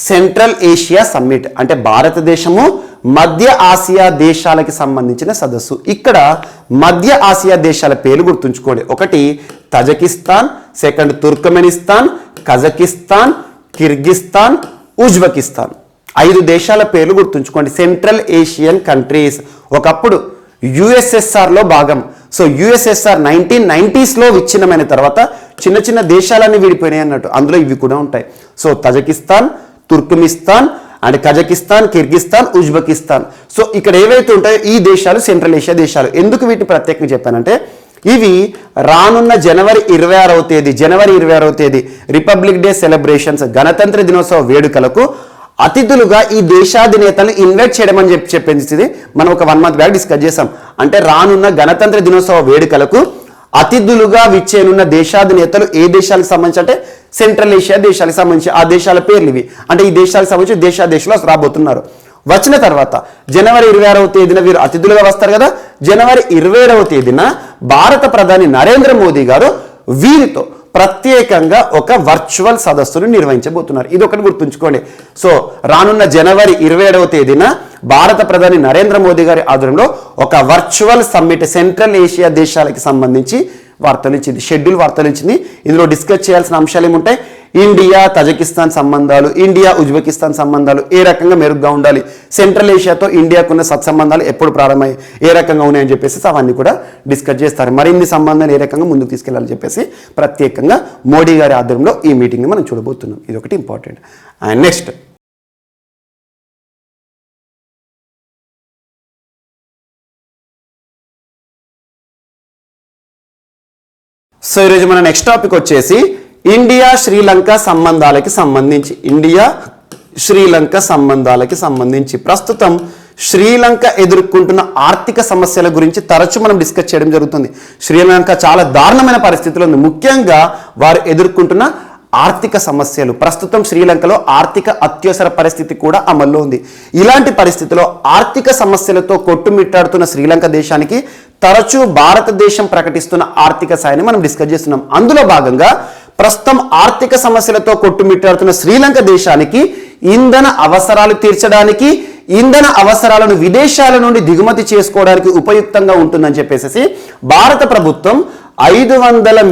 Speaker 1: సెంట్రల్ ఏషియా సమ్మిట్, అంటే భారతదేశము మధ్య ఆసియా దేశాలకి సంబంధించిన సదస్సు. ఇక్కడ మధ్య ఆసియా దేశాల పేర్లు గుర్తుంచుకోండి. ఒకటి Tajikistan, second Turkmenistan, Kazakhstan, Kyrgyzstan, Uzbekistan. 5 దేశాల పేర్లు గుర్తుంచుకోండి. Central Asian countries. ఒకప్పుడు యుఎస్ఎస్ఆర్లో భాగం. సో యుఎస్ఎస్ఆర్ 1990స్లో విచ్ఛిన్నమైన తర్వాత చిన్న చిన్న దేశాలన్నీ విడిపోయినాయి అన్నట్టు, అందులో ఇవి కూడా ఉంటాయి. So Tajikistan, తుర్కమిస్తాన్ and Kazakhstan, Kyrgyzstan, Uzbekistan. So ఇక్కడ ఏవైతే ఉంటాయో ఈ దేశాలు సెంట్రల్ ఏషియా దేశాలు. ఎందుకు వీటిని ప్రత్యేకంగా చెప్పానంటే, ఇవి రానున్న జనవరి 26వ తేదీ రిపబ్లిక్ డే సెలబ్రేషన్స్, గణతంత్ర దినోత్సవ వేడుకలకు అతిథులుగా ఈ దేశాధినేతలను ఇన్వైట్ చేయడం అని చెప్పింది. మనం ఒక 1 month బ్యాక్ డిస్కస్ చేసాం. అంటే రానున్న గణతంత్ర దినోత్సవ వేడుకలకు అతిథులుగా విచ్చేనున్న దేశాధినేతలు ఏ దేశాలకు సంబంధించి అంటే సెంట్రల్ ఏషియా దేశాలకు సంబంధించి ఆ దేశాల పేర్లు ఇవి. అంటే ఈ దేశాలకు సంబంధించి దేశాలు రాబోతున్నారు. వచ్చిన తర్వాత జనవరి 26వ తేదీన వీరు అతిథులుగా వస్తారు కదా. జనవరి 27వ తేదీన భారత ప్రధాని నరేంద్ర మోదీ గారు వీరితో ప్రత్యేకంగా ఒక వర్చువల్ సదస్సును నిర్వహించబోతున్నారు. ఇది ఒకటి గుర్తుంచుకోండి. సో రానున్న జనవరి 27వ తేదీన భారత ప్రధాని నరేంద్ర మోదీ గారి ఆధ్వర్యంలో ఒక వర్చువల్ సమ్మిట్ సెంట్రల్ ఏషియా దేశాలకి సంబంధించి వార్తలు ఇచ్చింది, షెడ్యూల్ వార్తలు ఇచ్చింది. ఇందులో డిస్కస్ చేయాల్సిన అంశాలు ఏముంటాయి? ఇండియా తజకిస్తాన్ సంబంధాలు, ఇండియా ఉజ్బెకిస్తాన్ సంబంధాలు ఏ రకంగా మెరుగ్గా ఉండాలి, సెంట్రల్ ఏషియాతో ఇండియాకున్న సత్సంబంధాలు ఎప్పుడు ప్రారంభమై ఏ రకంగా ఉన్నాయని చెప్పేసి అవన్నీ కూడా డిస్కస్ చేస్తారు. మరిన్ని సంబంధాలు ఏ రకంగా ముందుకు తీసుకెళ్లాలని చెప్పేసి ప్రత్యేకంగా మోడీ గారి ఆధ్వర్యంలో ఈ మీటింగ్ని మనం చూడబోతున్నాం. ఇది ఒకటి ఇంపార్టెంట్. అండ్ నెక్స్ట్ సో ఈరోజు మన నెక్స్ట్ టాపిక్ వచ్చేసి ఇండియా శ్రీలంక సంబంధాలకి సంబంధించి ప్రస్తుతం శ్రీలంక ఎదుర్కొంటున్న ఆర్థిక సమస్యల గురించి తరచూ మనం డిస్కస్ చేయడం జరుగుతుంది. శ్రీలంక చాలా దారుణమైన పరిస్థితిలో ఉంది. ముఖ్యంగా వారు ఎదుర్కొంటున్న ఆర్థిక సమస్యలు. ప్రస్తుతం శ్రీలంకలో ఆర్థిక అత్యవసర పరిస్థితి కూడా అమల్లో ఉంది. ఇలాంటి పరిస్థితిలో ఆర్థిక సమస్యలతో కొట్టుమిట్టాడుతున్న శ్రీలంక దేశానికి తరచూ భారతదేశం ప్రకటిస్తున్న ఆర్థిక సాయాన్ని మనం డిస్కస్ చేస్తున్నాం. అందులో భాగంగా ప్రస్తుతం ఆర్థిక సమస్యలతో కొట్టుమిట్టాడుతున్న శ్రీలంక దేశానికి ఇంధన అవసరాలు తీర్చడానికి, ఇంధన అవసరాలను విదేశాల నుండి దిగుమతి చేసుకోవడానికి ఉపయుక్తంగా ఉంటుందని చెప్పేసి భారత ప్రభుత్వం 500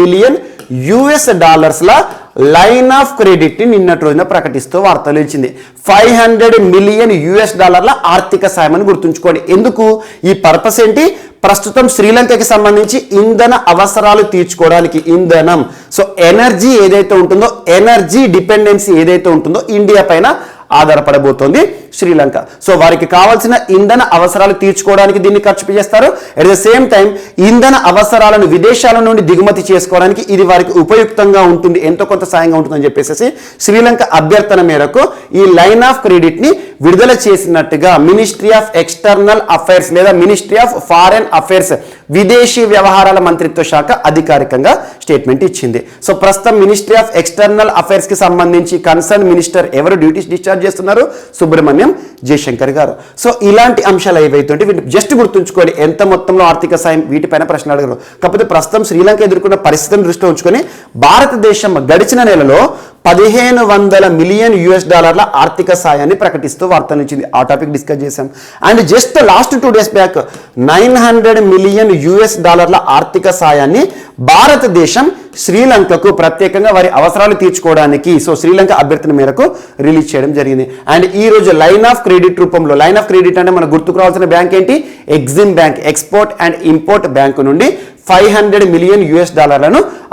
Speaker 1: million US$ line of credit ని నిన్నటి రోజున ప్రకటిస్తూ వార్తలు ఇచ్చింది. $500 మిలియన్ ఆర్థిక సాయం అని గుర్తుంచుకోండి. ఎందుకు ఈ పర్పస్ ఏంటి? ప్రస్తుతం శ్రీలంకకి సంబంధించి ఇంధన అవసరాలు తీర్చుకోవడానికి ఇంధనం, సో ఎనర్జీ ఏదైతే ఉంటుందో, ఎనర్జీ డిపెండెన్సీ ఏదైతే ఉంటుందో ఇండియా పైన ఆధారపడబోతోంది శ్రీలంక. సో వారికి కావాల్సిన ఇంధన అవసరాలు తీర్చుకోవడానికి దీన్ని ఖర్చు చేస్తారు. అట్ ద సేమ్ టైం ఇంధన అవసరాలను విదేశాల నుండి దిగుమతి చేసుకోవడానికి ఇది వారికి ఉపయుక్తంగా ఉంటుంది, ఎంతో కొంత సాయంగా ఉంటుందని చెప్పేసి శ్రీలంక అభ్యర్థన మేరకు ఈ లైన్ ఆఫ్ క్రెడిట్ ని విడుదల చేసినట్టుగా మినిస్ట్రీ ఆఫ్ ఎక్స్టర్నల్ అఫైర్స్ లేదా మినిస్ట్రీ ఆఫ్ ఫారెన్ అఫైర్స్ విదేశీ వ్యవహారాల మంత్రిత్వ శాఖ అధికారికంగా స్టేట్మెంట్ ఇచ్చింది. సో ప్రస్తుతం మినిస్ట్రీ ఆఫ్ ఎక్స్టర్నల్ అఫైర్స్ కి సంబంధించి కన్సర్న్ మినిస్టర్ ఎవరు డ్యూటీస్ డిశ్చార్జ్ చేస్తున్నారు? సుబ్రహ్మణ్యం జయశంకర్ గారు. సో ఇలాంటి అంశాలు ఏవైతుంటే వీటిని జస్ట్ గుర్తుంచుకోండి, ఎంత మొత్తంలో ఆర్థిక సాయం, వీటిపైన ప్రశ్నలు అడగరు. కాకపోతే ప్రస్తుతం శ్రీలంక ఎదుర్కొన్న పరిస్థితిని దృష్టిలో ఉంచుకొని భారతదేశం గడిచిన నెలలో $1500 మిలియన్ ఆర్థిక సాయాన్ని ప్రకటిస్తూ వార్తలు ఇచ్చింది. ఆ టాపిక్ డిస్కస్ చేశాం. And just last 2 days back $900 million ఆర్థిక సాయాన్ని భారతదేశం శ్రీలంకకు ప్రత్యేకంగా వారి అవసరాలు తీర్చుకోవడానికి సో శ్రీలంక అభ్యర్థన మేరకు రిలీజ్ చేయడం జరిగింది. అండ్ ఈ రోజు లైన్ ఆఫ్ క్రెడిట్ రూపంలో, లైన్ ఆఫ్ క్రెడిట్ అంటే మనకు గుర్తుకు రావాల్సిన బ్యాంక్ ఏంటి? EXIM bank, export and import bank నుండి $500 మిలియన్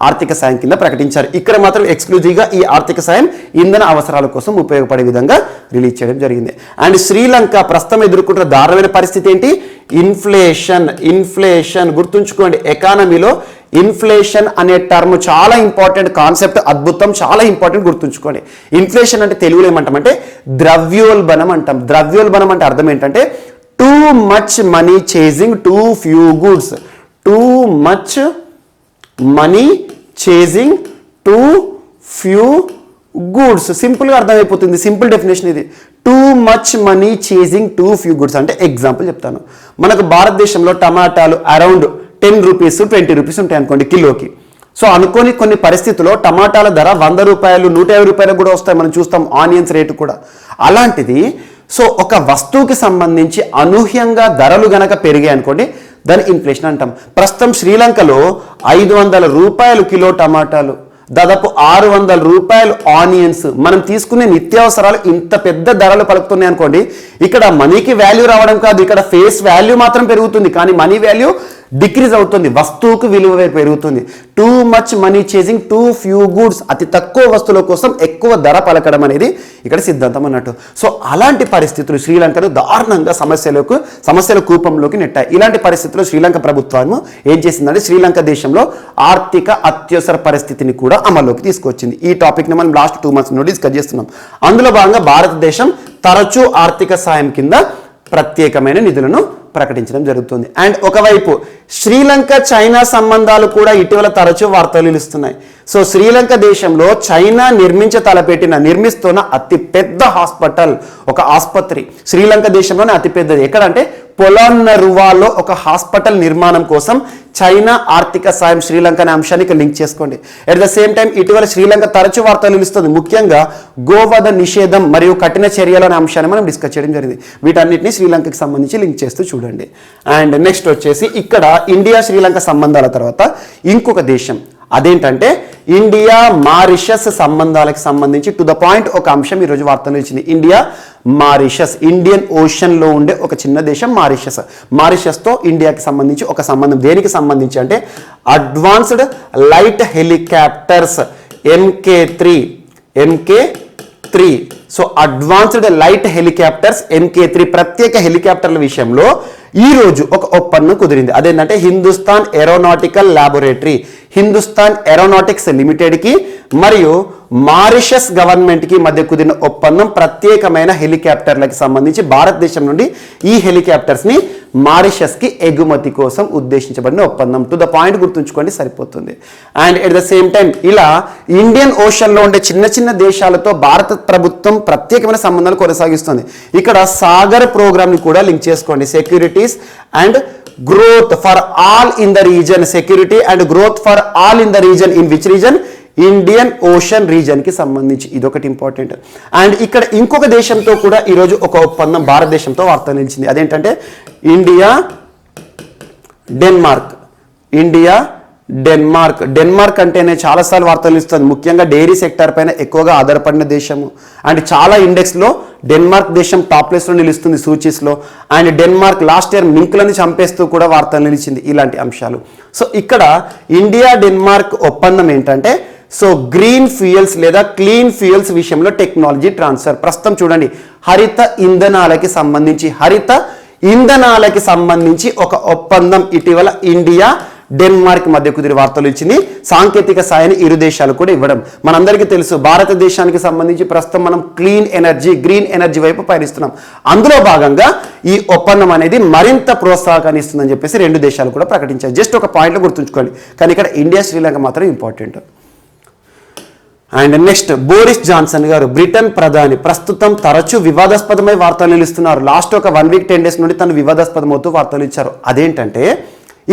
Speaker 1: ఆర్థిక సాయం కింద ప్రకటించారు. ఇక్కడ మాత్రం ఎక్స్క్లూజివ్గా ఈ ఆర్థిక సాయం ఇంధన అవసరాల కోసం ఉపయోగపడే విధంగా రిలీజ్ చేయడం జరిగింది. అండ్ శ్రీలంక ప్రస్తుతం ఎదుర్కొంటున్న దారుణమైన పరిస్థితి ఏంటి? ఇన్ఫ్లేషన్. గుర్తుంచుకోండి, ఎకానమీలో ఇన్ఫ్లేషన్ అనే టర్మ్ చాలా ఇంపార్టెంట్ కాన్సెప్ట్, అద్భుతం, చాలా ఇంపార్టెంట్, గుర్తుంచుకోండి. ఇన్ఫ్లేషన్ అంటే తెలుగులో ఏమంటామంటే ద్రవ్యోల్బణం అంటాం. ద్రవ్యోల్బణం అంటే అర్థం ఏంటంటే too much money chasing two few goods. Too much money chasing two few goods. సింపుల్గా అర్థమైపోతుంది, సింపుల్ డెఫినేషన్ ఇది. Too much money chasing two few goods అంటే ఎగ్జాంపుల్ చెప్తాను. మనకు భారతదేశంలో టమాటాలు అరౌండ్ 10 రూపీస్ 20 రూపీస్ ఉంటాయి అనుకోండి కిలోకి. సో అనుకోని కొన్ని పరిస్థితుల్లో టమాటాల ధర $100, $150 కూడా వస్తాయి, మనం చూస్తాం. ఆనియన్స్ రేటు కూడా అలాంటిది. సో ఒక వస్తువుకి సంబంధించి అనూహ్యంగా ధరలు గనక పెరిగాయి అనుకోండి, దాన్ని ఇన్ఫ్లేషన్ అంటాం. ప్రస్తుతం శ్రీలంకలో $500 కిలో టమాటాలు, దాదాపు $600 ఆనియన్స్, మనం తీసుకునే నిత్యావసరాలు ఇంత పెద్ద ధరలు పలుకుతున్నాయి అనుకోండి. ఇక్కడ మనీకి వాల్యూ రావడం కాదు, ఇక్కడ ఫేస్ వాల్యూ మాత్రం పెరుగుతుంది, కానీ మనీ వాల్యూ డిక్రీజ్ అవుతుంది, వస్తువుకు విలువ పెరుగుతుంది. Too much money chasing two few goods, అతి తక్కువ వస్తువుల కోసం ఎక్కువ ధర పలకడం అనేది ఇక్కడ సిద్ధాంతం అన్నట్టు. సో అలాంటి పరిస్థితులు శ్రీలంకను దారుణంగా సమస్యల కూపంలోకి నెట్టాయి. ఇలాంటి పరిస్థితుల్లో శ్రీలంక ప్రభుత్వం ఏం చేసిందంటే శ్రీలంక దేశంలో ఆర్థిక అత్యవసర పరిస్థితిని కూడా అమల్లోకి తీసుకొచ్చింది. ఈ టాపిక్ని మనం లాస్ట్ 2 months నుండి డిస్కస్ చేస్తున్నాం. అందులో భాగంగా భారతదేశం తరచూ ఆర్థిక సాయం కింద ప్రత్యేకమైన నిధులను ప్రకటించడం జరుగుతుంది. అండ్ ఒకవైపు శ్రీలంక చైనా సంబంధాలు కూడా ఇటీవల తరచూ వార్తలు నిలుస్తున్నాయి. సో శ్రీలంక దేశంలో చైనా నిర్మిస్తున్న అతిపెద్ద హాస్పిటల్, ఒక ఆసుపత్రి శ్రీలంక దేశంలోనే అతిపెద్దది. ఎక్కడంటే పొలన్నరువాలో ఒక హాస్పిటల్ నిర్మాణం కోసం చైనా ఆర్థిక సాయం శ్రీలంక అనే అంశానికి లింక్ చేసుకోండి. అట్ ద సేమ్ టైం ఇటీవల శ్రీలంక తరచూ వార్తలు నిలుస్తుంది, ముఖ్యంగా గోవధ నిషేధం మరియు కఠిన చర్యలు అనే అంశాన్ని మనం డిస్కస్ చేయడం జరిగింది. వీటన్నిటిని శ్రీలంకకి సంబంధించి లింక్ చేస్తూ చూడండి. అండ్ నెక్స్ట్ వచ్చేసి ఇక్కడ ఇండియా శ్రీలంక సంబంధాల తర్వాత ఇంకొక దేశం, అదేంటంటే ఇండియా మారిషస్ సంబంధాలకు సంబంధించి టు ద పాయింట్ ఒక అంశం ఈరోజు వార్తలు ఇచ్చింది. ఇండియా మారిషస్, ఇండియన్ ఓషన్లో ఉండే ఒక చిన్న దేశం మారిషస్. మారిషస్తో ఇండియాకి సంబంధించి ఒక సంబంధం, దేనికి సంబంధించి అంటే advanced light helicopters MK3. So advanced light helicopters MK3 ప్రత్యేక హెలికాప్టర్ల విషయంలో ఈ రోజు ఒక ఒప్పందం కుదిరింది. అదేంటంటే Hindustan aeronautical laboratory, Hindustan aeronautics లిమిటెడ్కి మరియు మారిషస్ గవర్నమెంట్కి మధ్య కుదిరిన ఒప్పందం ప్రత్యేకమైన హెలికాప్టర్లకు సంబంధించి భారతదేశం నుండి ఈ హెలికాప్టర్స్ని మారిషస్కి ఎగుమతి కోసం ఉద్దేశించబడిన ఒప్పందం. టు ద పాయింట్ గుర్తుంచుకోండి, సరిపోతుంది. And at the same time ఇలా ఇండియన్ ఓషన్లో ఉండే చిన్న చిన్న దేశాలతో భారత ప్రభుత్వం ప్రత్యేకమైన సంబంధాలు కొనసాగిస్తుంది. ఇక్కడ సాగర్ ప్రోగ్రామ్ని కూడా లింక్ చేసుకోండి. Securities and growth for all in the region, security and growth for all in the region. In which region? Indian Ocean రీజన్కి సంబంధించి, ఇదొకటి ఇంపార్టెంట్. అండ్ ఇక్కడ ఇంకొక దేశంతో కూడా ఈరోజు ఒక ఒప్పందం భారతదేశంతో వార్త నిలిచింది. అదేంటంటే ఇండియా డెన్మార్క్ అంటేనే చాలాసార్లు వార్తలు ఇస్తుంది, ముఖ్యంగా డైరీ సెక్టర్ పైన ఎక్కువగా ఆధారపడిన దేశము. అండ్ చాలా ఇండెక్స్లో డెన్మార్క్ దేశం టాప్ ప్లేస్లో నిలుస్తుంది సూచీస్లో. అండ్ డెన్మార్క్ లాస్ట్ ఇయర్ మింకులను చంపేస్తూ కూడా వార్తలు నిలిచింది. ఇలాంటి అంశాలు. సో ఇక్కడ ఇండియా డెన్మార్క్ ఒప్పందం ఏంటంటే సో గ్రీన్ ఫ్యూయల్స్ లేదా క్లీన్ ఫ్యూయల్స్ విషయంలో టెక్నాలజీ ట్రాన్స్ఫర్. ప్రస్తుతం చూడండి, హరిత ఇంధనాలకి సంబంధించి ఒక ఒప్పందం ఇటీవల ఇండియా డెన్మార్క్ మధ్య కుదిరి వార్తలు ఇచ్చింది. సాంకేతిక సాయాన్ని ఇరు దేశాలు కూడా ఇవ్వడం. మనందరికీ తెలుసు, భారతదేశానికి సంబంధించి ప్రస్తుతం మనం గ్రీన్ ఎనర్జీ వైపు పయనిస్తున్నాం. అందులో భాగంగా ఈ ఒప్పందం అనేది మరింత ప్రోత్సాహాన్ని ఇస్తుందని చెప్పేసి రెండు దేశాలు కూడా ప్రకటించాయి. జస్ట్ ఒక పాయింట్లో గుర్తుంచుకోండి, కానీ ఇక్కడ ఇండియా శ్రీలంక మాత్రం important. And next, Boris Johnson గారు, బ్రిటన్ ప్రధాని, ప్రస్తుతం తరచూ వివాదాస్పదమై వార్తలు నిలుస్తున్నారు. లాస్ట్ ఒక 1 వీక్ 10 డేస్ నుండి తను వివాదాస్పదం అవుతూ వార్తలు ఇచ్చారు. అదేంటంటే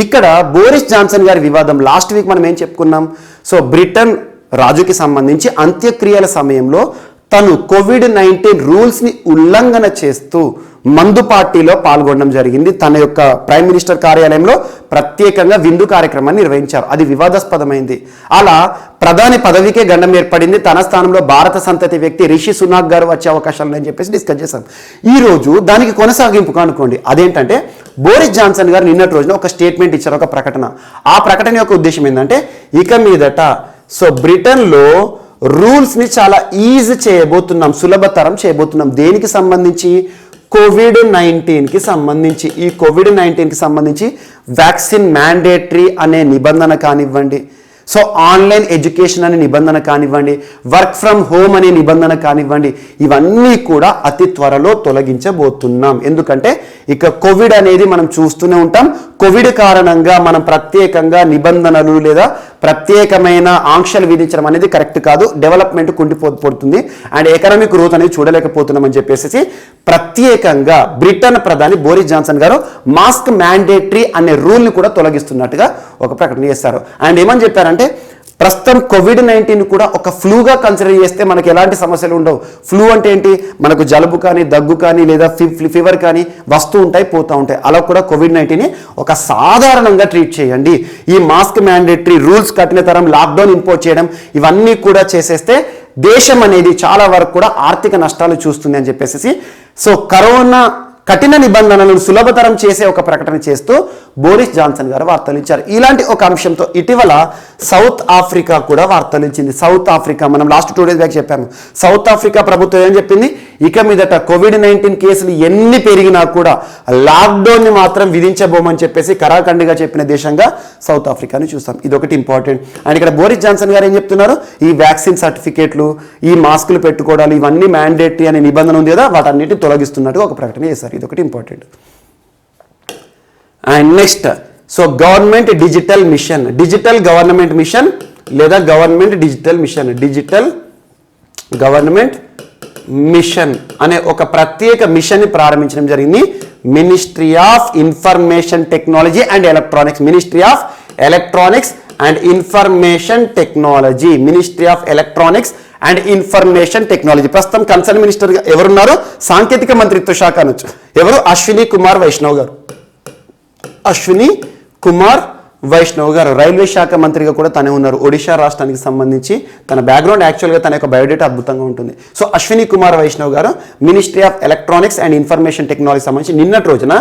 Speaker 1: ఇక్కడ బోరిస్ జాన్సన్ గారి వివాదం. లాస్ట్ వీక్ మనం ఏం చెప్పుకున్నాం? సో బ్రిటన్ రాజుకి సంబంధించి అంత్యక్రియల సమయంలో తను COVID-19 రూల్స్ని ఉల్లంఘన చేస్తూ మందు పార్టీలో పాల్గొనడం జరిగింది. తన యొక్క ప్రైమ్ మినిస్టర్ కార్యాలయంలో ప్రత్యేకంగా విందు కార్యక్రమాన్ని నిర్వహించారు. అది వివాదాస్పదమైంది. అలా ప్రధాని పదవికే గండం ఏర్పడింది. తన స్థానంలో భారత సంతతి వ్యక్తి రిషి సునాక్ గారు వచ్చే అవకాశాలు ఉన్నాయని చెప్పేసి డిస్కస్ చేశాం. ఈ రోజు దానికి కొనసాగింపుగా అనుకోండి. అదేంటంటే బోరిస్ జాన్సన్ గారు నిన్నటి రోజున ఒక స్టేట్మెంట్ ఇచ్చారు, ఒక ప్రకటన. ఆ ప్రకటన యొక్క ఉద్దేశం ఏంటంటే ఇక మీదట సో బ్రిటన్లో రూల్స్ని చాలా ఈజీ చేయబోతున్నాం, సులభతరం చేయబోతున్నాం. దేనికి సంబంధించి? COVID-19కి సంబంధించి. ఈ COVID-19కి సంబంధించి వ్యాక్సిన్ మ్యాండేటరీ అనే నిబంధన కానివ్వండి, సో ఆన్లైన్ ఎడ్యుకేషన్ అనే నిబంధన కానివ్వండి, వర్క్ ఫ్రమ్ హోమ్ అనే నిబంధన కానివ్వండి, ఇవన్నీ కూడా అతి త్వరలో తొలగించబోతున్నాం. ఎందుకంటే ఇక కోవిడ్ అనేది మనం చూస్తూనే ఉంటాం. కోవిడ్ కారణంగా మనం ప్రత్యేకంగా నిబంధనలు లేదా ప్రత్యేకమైన ఆంక్షలు విధించడం అనేది కరెక్ట్ కాదు. డెవలప్మెంట్ కుండిపోతుంది అండ్ ఎకనామిక్ గ్రోత్ అనేది చూడలేకపోతున్నామని చెప్పేసి ప్రత్యేకంగా బ్రిటన్ ప్రధాని బోరిస్ జాన్సన్ గారు మాస్క్ మ్యాండేటరీ అనే రూల్ని కూడా తొలగిస్తున్నట్టుగా ఒక ప్రకటన చేస్తారు. అండ్ ఏమని చెప్పారంటే ప్రస్తుతం COVID-19 కూడా ఒక ఫ్లూగా కన్సిడర్ చేస్తే మనకి ఎలాంటి సమస్యలు ఉండవు. ఫ్లూ అంటే ఏంటి? మనకు జలుబు కానీ, దగ్గు కానీ, లేదా ఫీవర్ కానీ వస్తూ ఉంటాయి, పోతూ ఉంటాయి. అలా కూడా COVID-19ని ఒక సాధారణంగా ట్రీట్ చేయండి. ఈ మాస్క్ మ్యాండేటరీ రూల్స్ కఠినతరం, లాక్డౌన్ ఇంపోజ్ చేయడం, ఇవన్నీ కూడా చేసేస్తే దేశం అనేది చాలా వరకు కూడా ఆర్థిక నష్టాలు చూస్తుంది అని చెప్పేసి సో కరోనా కఠిన నిబంధనలను సులభతరం చేసే ఒక ప్రకటన చేస్తూ బోరిస్ జాన్సన్ గారు వార్తలు ఇచ్చారు. ఇలాంటి ఒక అంశంతో ఇటీవల సౌత్ ఆఫ్రికా కూడా వార్తలు ఇచ్చింది. సౌత్ ఆఫ్రికా మనం లాస్ట్ 2 డేస్ బ్యాక్ చెప్పాము. సౌత్ ఆఫ్రికా ప్రభుత్వం ఏం చెప్పింది? ఇక మీదట COVID-19 కేసులు ఎన్ని పెరిగినా కూడా లాక్డౌన్ని మాత్రం విధించబోమని చెప్పేసి కరాఖండిగా చెప్పిన దేశంగా సౌత్ ఆఫ్రికాని చూస్తాం. ఇదొకటి ఇంపార్టెంట్. అండ్ ఇక్కడ బోరిస్ జాన్సన్ గారు ఏం చెప్తున్నారు? ఈ వ్యాక్సిన్ సర్టిఫికేట్లు, ఈ మాస్కులు పెట్టుకోవడాలు, ఇవన్నీ మ్యాండేటరీ అనే నిబంధన ఉంది కదా, వాటన్నిటిని తొలగిస్తున్నట్టుగా ఒక ప్రకటన చేశారు. ఇదొకటి important. And next, so government digital mission, digital government mission లేదా government digital mission, digital government mission అనే ఒక ప్రత్యేక మిషన్ని ప్రారంభించడం జరిగింది. Ministry of information technology and electronics, ministry of electronics and information technology, ministry of electronics and information technology. ప్రస్తుతం concern minister ఎవరున్నారు? సాంకేతిక మంత్రిత్వ శాఖ అనొచ్చు. ఎవరు? అశ్విని కుమార్ వైష్ణవ్ గారు. అశ్విని కుమార్ వైష్ణవ్ గారు రైల్వే శాఖ మంత్రిగా కూడా తనే ఉన్నారు. ఒడిశా రాష్ట్రానికి సంబంధించి తన బ్యాక్గ్రౌండ్ యాక్చువల్గా తన యొక్క బయోడేటా అద్భుతంగా ఉంటుంది. సో అశ్విని కుమార్ వైష్ణవ్ గారు ministry of electronics and information technology సంబంధించి నిన్నటి రోజున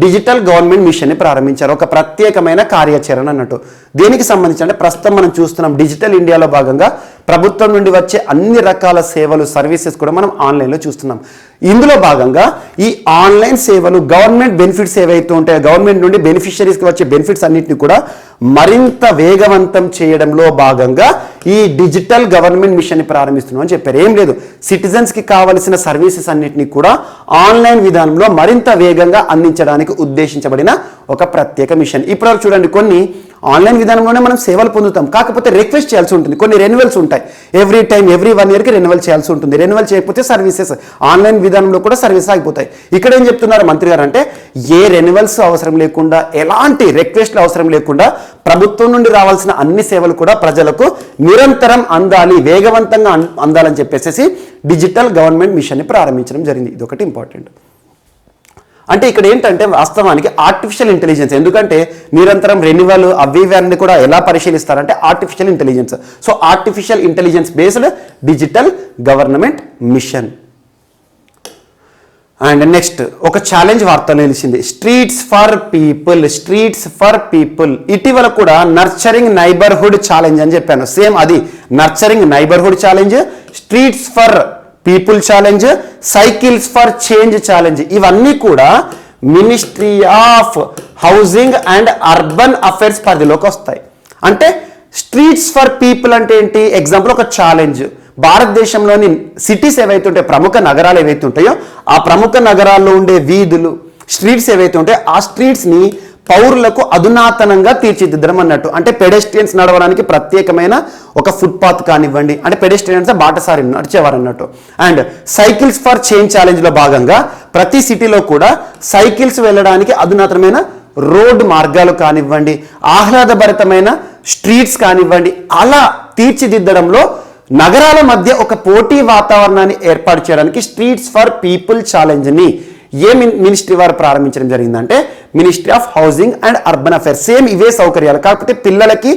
Speaker 1: డిజిటల్ గవర్నమెంట్ మిషన్ని ప్రారంభించారు. ఒక ప్రత్యేకమైన కార్యాచరణ అన్నట్టు. దేనికి సంబంధించి అంటే ప్రస్తుతం మనం చూస్తున్నాం డిజిటల్ ఇండియాలో భాగంగా ప్రభుత్వం నుండి వచ్చే అన్ని రకాల సేవలు, సర్వీసెస్ కూడా మనం ఆన్లైన్లో చూస్తున్నాం. ఇందులో భాగంగా ఈ ఆన్లైన్ సేవలు, గవర్నమెంట్ బెనిఫిట్స్ ఏవైతే ఉంటాయో, గవర్నమెంట్ నుండి బెనిఫిషరీస్కి వచ్చే బెనిఫిట్స్ అన్నింటినీ కూడా మరింత వేగవంతం చేయడంలో భాగంగా ఈ డిజిటల్ గవర్నమెంట్ మిషన్ని ప్రారంభిస్తున్నాం అని చెప్పారు. ఏం లేదు, సిటిజన్స్కి కావలసిన సర్వీసెస్ అన్నింటినీ కూడా ఆన్లైన్ విధానంలో మరింత వేగంగా అందించడానికి ఉద్దేశించబడిన ఒక ప్రత్యేక మిషన్. ఇప్పటివరకు చూడండి, కొన్ని ఆన్లైన్ విధానంలోనే మనం సేవలు పొందుతాం, కాకపోతే రిక్వెస్ట్ చేయాల్సి ఉంటుంది. కొన్ని రెన్యువల్స్ ఉంటాయి, ఎవ్రీ 1 ఇయర్కి రెన్యువల్ చేయాల్సి ఉంటుంది. రెన్యువల్ చేయకపోతే సర్వీసెస్ ఆన్లైన్ విధానంలో కూడా సర్వీస్ ఆగిపోతాయి. ఇక్కడ ఏం చెప్తున్నారు మంత్రి గారు అంటే ఏ రెన్యువల్స్ అవసరం లేకుండా, ఎలాంటి రిక్వెస్ట్లు అవసరం లేకుండా ప్రభుత్వం నుండి రావాల్సిన అన్ని సేవలు కూడా ప్రజలకు నిరంతరం అందాలి, వేగవంతంగా అందాలని చెప్పేసి డిజిటల్ గవర్నమెంట్ మిషన్ని ప్రారంభించడం జరిగింది. ఇది ఒకటి ఇంపార్టెంట్. అంటే ఇక్కడ ఏంటంటే వాస్తవానికి ఆర్టిఫిషియల్ ఇంటెలిజెన్స్, ఎందుకంటే నిరంతరం రెన్యువల్ అవి ఇవన్నీ కూడా ఎలా పరిశీలిస్తారంటే artificial intelligence. So artificial intelligence based digital government mission. And next ఒక ఛాలెంజ్ వార్తలు నిలిచింది, స్ట్రీట్స్ ఫర్ పీపుల్. ఇటీవల కూడా నర్చరింగ్ నైబర్హుడ్ ఛాలెంజ్ అని చెప్పాను, సేమ్ అది nurturing neighbourhood challenge, streets for people challenge, cycles for change challenge. ఇవన్నీ కూడా ministry of housing and urban affairs పరిధిలోకి వస్తాయి. అంటే స్ట్రీట్స్ ఫర్ పీపుల్ అంటే ఏంటి? ఎగ్జాంపుల్ ఒక ఛాలెంజ్, భారతదేశంలోని సిటీస్ ఏవైతే ఉంటాయో, ప్రముఖ నగరాలు ఏవైతే ఉంటాయో, ఆ ప్రముఖ నగరాల్లో ఉండే వీధులు, స్ట్రీట్స్ ఏవైతే ఉంటాయో ఆ స్ట్రీట్స్ని పౌరులకు అధునాతనంగా తీర్చిదిద్దడం అన్నట్టు. అంటే పెడెస్ట్రియన్స్ నడవడానికి ప్రత్యేకమైన ఒక ఫుట్పాత్ కానివ్వండి, అంటే పెడెస్ట్రియన్స్ బాటసారి నడిచేవారు అన్నట్టు. అండ్ సైకిల్స్ ఫర్ చేంజ్ ఛాలెంజ్లో భాగంగా ప్రతి సిటీలో కూడా సైకిల్స్ వెళ్ళడానికి అధునాతనమైన రోడ్డు మార్గాలు కానివ్వండి, ఆహ్లాదభరితమైన స్ట్రీట్స్ కానివ్వండి, అలా తీర్చిదిద్దడంలో నగరాల మధ్య ఒక పోటీ వాతావరణాన్ని ఏర్పాటు చేయడానికి స్ట్రీట్స్ ఫర్ పీపుల్ ఛాలెంజ్ని ఏ మినిస్ట్రీ వారు ప్రారంభించడం జరిగిందంటే ministry of housing and urban affairs. Same ఇవే సౌకర్యాలు, కాకపోతే పిల్లలకి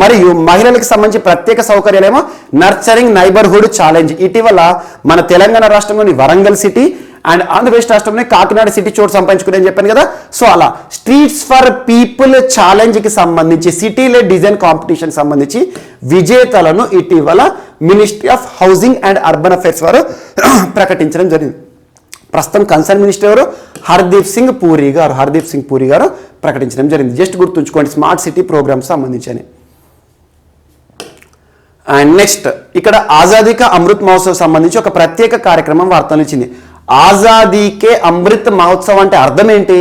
Speaker 1: మరియు మహిళలకు సంబంధించి ప్రత్యేక సౌకర్యాలేమో నర్చరింగ్ నైబర్హుడ్ ఛాలెంజ్. ఇటీవల మన తెలంగాణ రాష్ట్రంలోని వరంగల్ సిటీ అండ్ ఆంధ్రప్రదేశ్ రాష్ట్రంలో కాకినాడ సిటీ చోటు సంపాదించుకుని చెప్పాను కదా. సో అలా స్ట్రీట్స్ ఫర్ పీపుల్ ఛాలెంజ్కి సంబంధించి సిటీలో డిజైన్ కాంపిటీషన్ సంబంధించి విజేతలను ఇటీవల ministry of housing and urban affairs వారు ప్రకటించడం జరిగింది. ప్రస్తుతం కన్సర్న్ మినిస్టర్ ఎవరు? హర్దీప్ సింగ్ పూరి గారు ప్రకటించడం జరిగింది. జస్ట్ గుర్తుంచుకోండి, స్మార్ట్ సిటీ ప్రోగ్రామ్స్ సంబంధించి. అండ్ నెక్స్ట్ ఇక్కడ ఆజాదీ కా అమృత్ మహోత్సవ్ సంబంధించి ఒక ప్రత్యేక కార్యక్రమం వార్తలు ఇచ్చింది. ఆజాదీ కే అమృత్ మహోత్సవ్ అంటే అర్థం ఏంటి?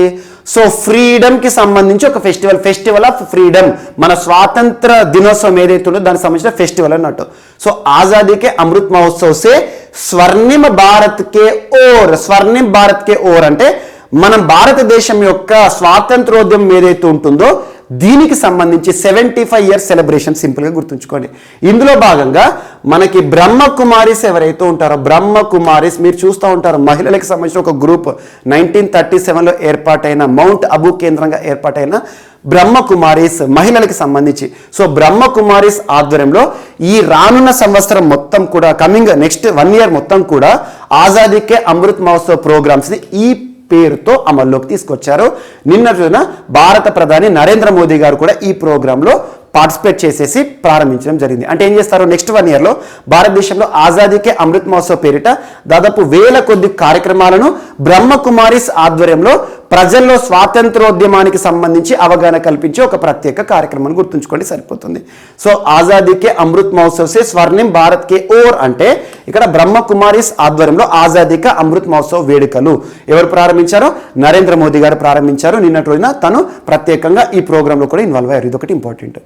Speaker 1: సో ఫ్రీడమ్ కి సంబంధించి ఒక ఫెస్టివల్ ఆఫ్ ఫ్రీడమ్, మన స్వాతంత్ర దినోత్సవం ఏదైతే ఉందో దానికి సంబంధించిన ఫెస్టివల్ అన్నట్టు. సో ఆజాదీ కే అమృత్ మహోత్సవ్ సే స్వర్ణిమ భారత్ కే ఓర్ అంటే మనం భారతదేశం యొక్క స్వాతంత్రోద్యమం ఏదైతే ఉంటుందో దీనికి సంబంధించి 75 ఇయర్స్ సెలబ్రేషన్ సింపుల్గా గుర్తుంచుకోండి. ఇందులో భాగంగా మనకి బ్రహ్మకుమారిస్ ఎవరైతే ఉంటారో, బ్రహ్మకుమారిస్ మీరు చూస్తూ ఉంటారు, మహిళలకు సంబంధించిన ఒక గ్రూప్ 1937లో ఏర్పాటైన మౌంట్ అబూ కేంద్రంగా ఏర్పాటైన బ్రహ్మకుమారిస్ మహిళలకు సంబంధించి. సో బ్రహ్మకుమారిస్ ఆధ్వర్యంలో ఈ రానున్న సంవత్సరం మొత్తం కూడా కమింగ్ నెక్స్ట్ 1 ఇయర్ మొత్తం కూడా ఆజాదీ కే అమృత్ మహోత్సవ్ ప్రోగ్రామ్స్ని ఈ పేరుతో అమల్లోకి తీసుకొచ్చారు. నిన్న రోజున భారత ప్రధాని నరేంద్ర మోదీ గారు కూడా ఈ ప్రోగ్రాంలో పార్టిసిపేట్ చేసేసి ప్రారంభించడం జరిగింది. అంటే ఏం చేస్తారు, నెక్స్ట్ 1 ఇయర్లో భారతదేశంలో ఆజాదీ కే అమృత్ మహోత్సవ్ పేరిట దాదాపు 1000 కొద్ది కార్యక్రమాలను బ్రహ్మకుమారిస్ ఆధ్వర్యంలో ప్రజల్లో స్వాతంత్రోద్యమానికి సంబంధించి అవగాహన కల్పించే ఒక ప్రత్యేక కార్యక్రమాన్ని గుర్తుంచుకోండి సరిపోతుంది. సో ఆజాదీ కే అమృత్ మహోత్సవ్ సే స్వర్ణిం భారత్ కే ఓర్ అంటే ఇక్కడ బ్రహ్మకుమారిస్ ఆధ్వర్యంలో ఆజాదీ కా అమృత్ మహోత్సవ్ వేడుకలు ఎవరు ప్రారంభించారో? నరేంద్ర మోదీ గారు ప్రారంభించారు. నిన్నటి రోజున తను ప్రత్యేకంగా ఈ ప్రోగ్రాంలో కూడా ఇన్వాల్వ్ అయ్యారు. ఇదొకటి important.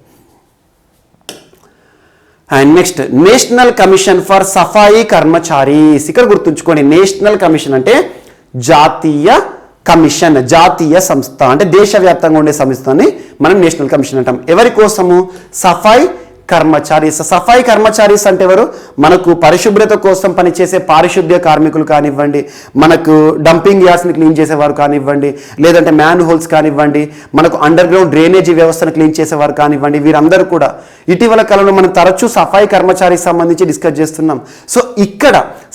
Speaker 1: And next national commission for Safai Karmacharis. ఇక్కడ గుర్తుంచుకోండి, నేషనల్ కమిషన్ అంటే జాతీయ కమిషన్, జాతీయ సంస్థ అంటే దేశవ్యాప్తంగా ఉండే సంస్థని మనం నేషనల్ కమిషన్ అంటాం. ఎవరి కోసము? సఫాయి కర్మచారీస్. సఫాయి కర్మచారీస్ అంటే ఎవరు? మనకు పరిశుభ్రత కోసం పనిచేసే పారిశుద్ధ్య కార్మికులు కానివ్వండి, మనకు డంపింగ్ యార్డ్స్ని క్లీన్ చేసేవారు కానివ్వండి, లేదంటే మ్యాన్ హోల్స్ కానివ్వండి, మనకు అండర్ గ్రౌండ్ డ్రైనేజీ వ్యవస్థను క్లీన్ చేసేవారు కానివ్వండి, వీరందరూ కూడా ఇటీవల కాలంలో మనం తరచూ సఫాయి కర్మచారీస్ సంబంధించి డిస్కస్ చేస్తున్నాం. సో ఇక్కడ